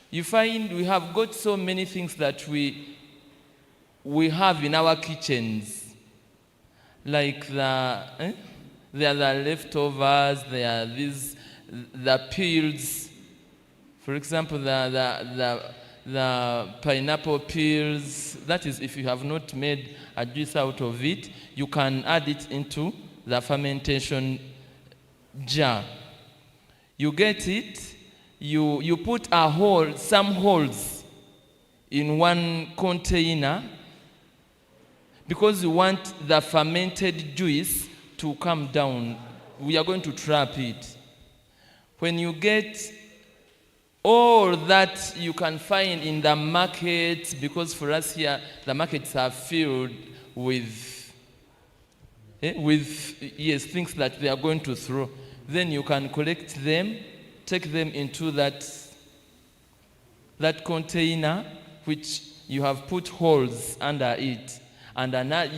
You find we have got so many things that we have in our kitchens. Like there are the leftovers, there are the peels. For example, the pineapple peels. That is, if you have not made a juice out of it, you can add it into the fermentation jar. You get it, you put some holes in one container because you want the fermented juice to come down. We are going to trap it. When you get all that you can find in the market, because for us here, the markets are filled with things that they are going to throw. Then you can collect them, take them into that container which you have put holes under it, and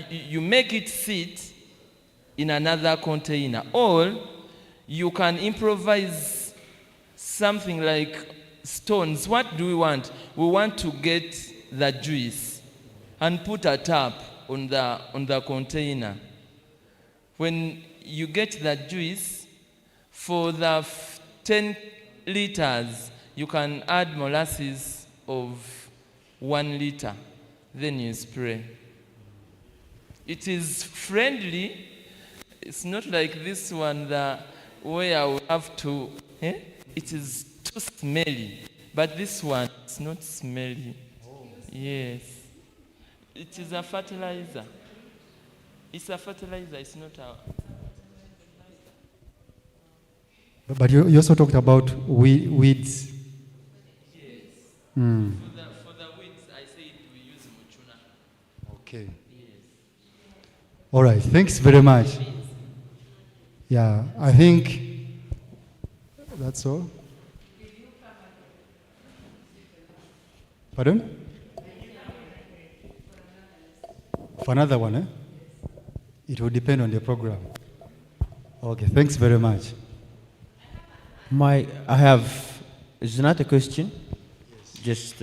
you make it sit in another container. Or you can improvise something like stones. What do we want? We want to get the juice and put a tap on the container. When you get the juice, for the 10 liters, you can add molasses of 1 liter, then you spray. It is friendly. It's not like this one where we have to, it is too smelly. But this one is not smelly. Yes. It is a fertilizer. It's a fertilizer, it's not a... But you also talked about weeds. Yes. Mm. For the weeds, I said we use muchuna. Okay. Yes. All right. Thanks very much. Yeah, I think that's all. Pardon? For another one, eh? It will depend on the program. Okay, thanks very much. It's not a question, just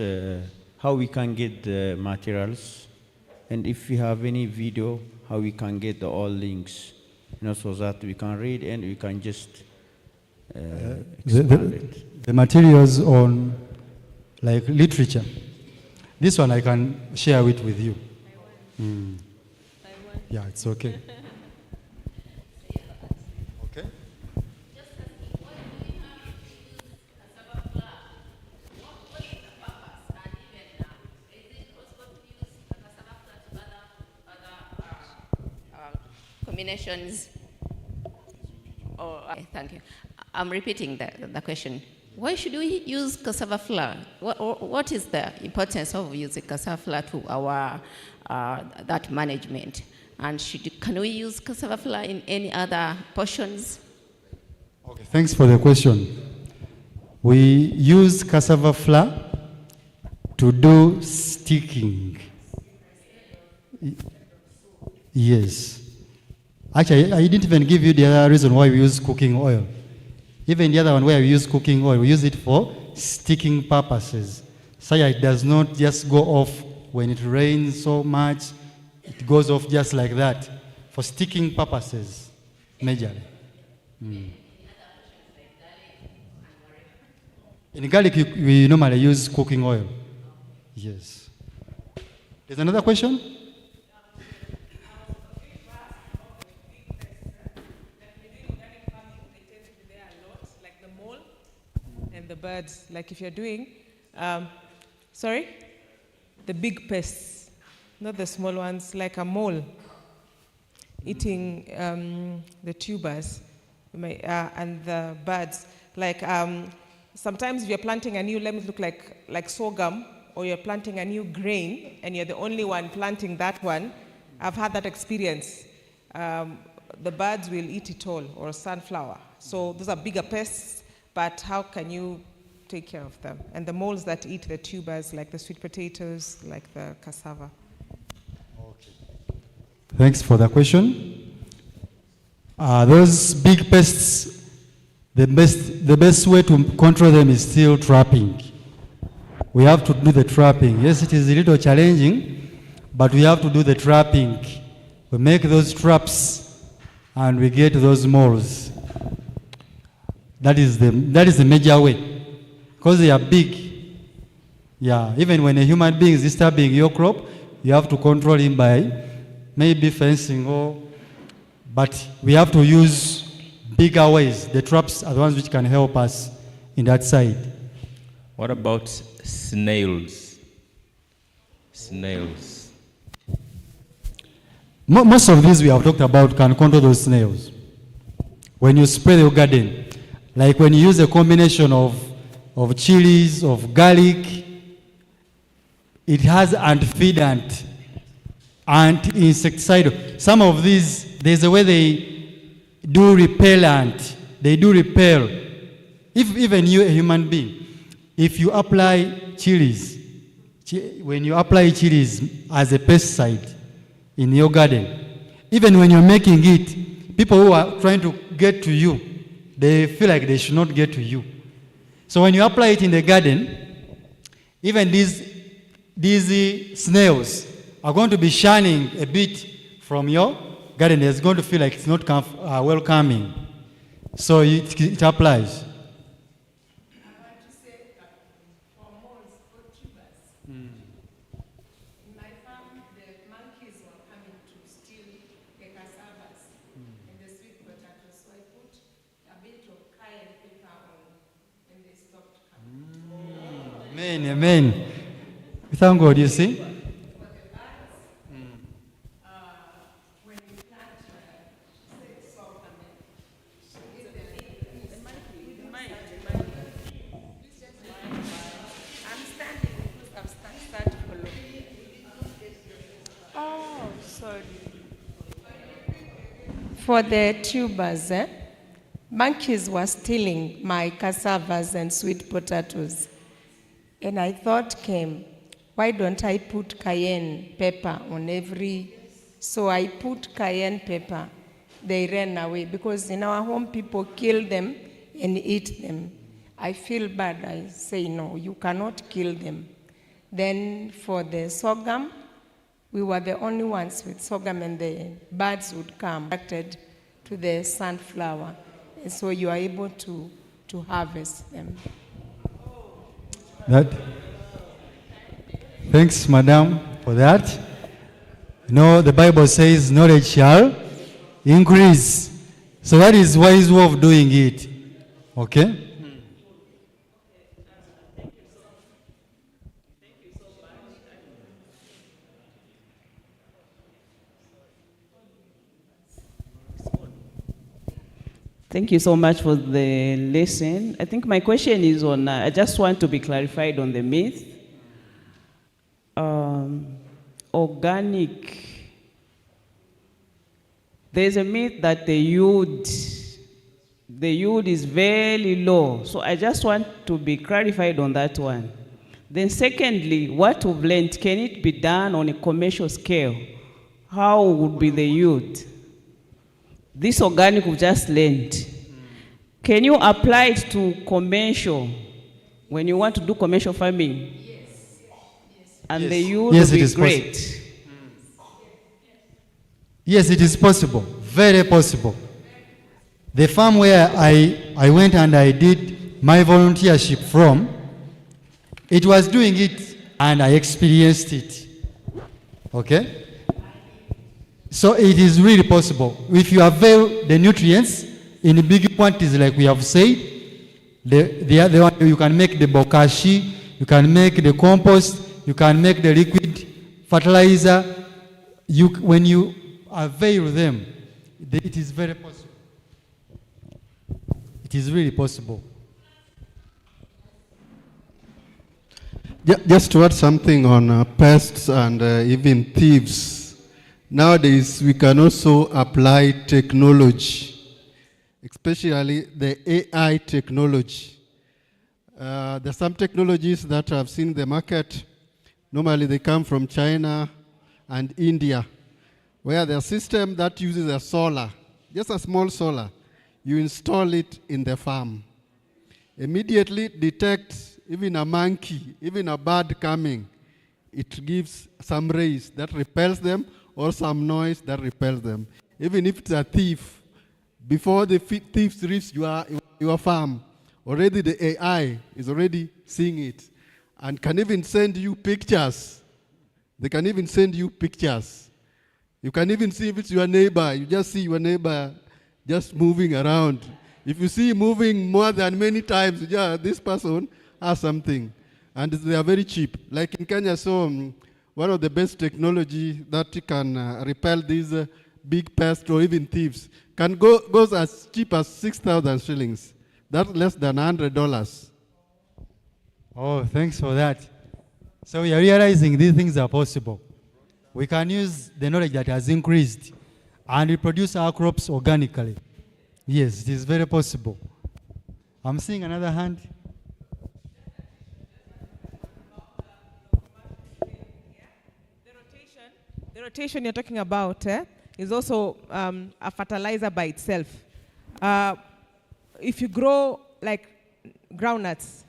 how we can get the materials, and if we have any video, how we can get all links, so that we can read and we can just expand it. The materials on, like, literature. This one I can share it with you. Mm. Yeah, it's okay. Okay. Combinations. Thank you. I'm repeating the question. Why should we use cassava flour? What is the importance of using cassava flour to our that management? And can we use cassava flour in any other portions? Okay, thanks for the question. We use cassava flour to do sticking. Yes. Actually, I didn't even give you the other reason why we use cooking oil. Even the other one where we use cooking oil, we use it for sticking purposes. So it does not just go off when it rains so much. It goes off just like that for sticking purposes, majorly. Mm. In garlic, we normally use cooking oil. Yes. There's another question? The birds, like if you're doing, the big pests, not the small ones, like a mole eating the tubers and the birds. Like sometimes if you're planting a new, let me look like sorghum, or you're planting a new grain and you're the only one planting that one, I've had that experience. The birds will eat it all, or sunflower. So those are bigger pests. But how can you take care of them? And the moles that eat the tubers, like the sweet potatoes, like the cassava. Okay. Thanks for the question. Those big pests, the best way to control them is still trapping. We have to do the trapping. Yes, it is a little challenging, but we have to do the trapping. We make those traps and we get those moles. That is the major way, because they are big. Yeah, even when a human being is disturbing your crop, you have to control him by maybe fencing but we have to use bigger ways. The traps are the ones which can help us in that side. What about snails? Snails. Most of these we have talked about can control those snails. When you spray your garden, like when you use a combination of chilies, of garlic, it has antividant and insecticide. Some of these, there's a way they do repellent. They do repel. If even you, a human being, if you apply chilies, when you apply chilies as a pesticide in your garden, even when you're making it, people who are trying to get to you, they feel like they should not get to you. So when you apply it in the garden, even these snails are going to be shining a bit from your garden. It's going to feel like it's not welcoming. So it applies. Amen, amen. We thank God, you see. Oh, sorry. For the tubers, monkeys were stealing my cassavas and sweet potatoes. And I thought why don't I put cayenne pepper on every? So I put cayenne pepper. They ran away because in our home people kill them and eat them. I feel bad. I say, no, you cannot kill them. Then for the sorghum, we were the only ones with sorghum, and the birds would come attracted to the sunflower. And so you are able to harvest them. Thanks, madam, for that. You know, the Bible says knowledge shall increase. So that is wise way of doing it. Okay? Thank you so much for the lesson. I think my question is on, I just want to be clarified on the myth. Organic. There's a myth that the yield is very low. So I just want to be clarified on that one. Then secondly, what we've learned, can it be done on a commercial scale? How would be the yield? This organic we've just learned. Can you apply it to commercial when you want to do commercial farming? Yes. And the yield will be great. Yes, it is possible. Very possible. The farm where I went and I did my volunteership from, it was doing it and I experienced it. Okay? So it is really possible. If you avail the nutrients in big quantities like we have said, the other one, you can make the bokashi, you can make the compost, you can make the liquid fertilizer. When you avail them, it is very possible. It is really possible. Just to add something on pests and even thieves. Nowadays, we can also apply technology, especially the AI technology. There are some technologies that I've seen in the market. Normally, they come from China and India, where the system that uses a solar, just a small solar, you install it in the farm. Immediately detects even a monkey, even a bird coming. It gives some rays that repels them, or some noise that repels them. Even if it's a thief, before the thief reaches your farm, already the AI is already seeing it and can even send you pictures. They can even send you pictures. You can even see if it's your neighbor. You just see your neighbor just moving around. If you see moving more than many times, yeah, this person has something. And they are very cheap. Like in Kenya, so one of the best technology that can repel these big pests or even thieves goes as cheap as 6,000 shillings. That's less than $100. Oh, thanks for that. So we are realizing these things are possible. We can use the knowledge that has increased and reproduce our crops organically. Yes, it is very possible. I'm seeing another hand. The rotation you're talking about is also a fertilizer by itself. If you grow like groundnuts,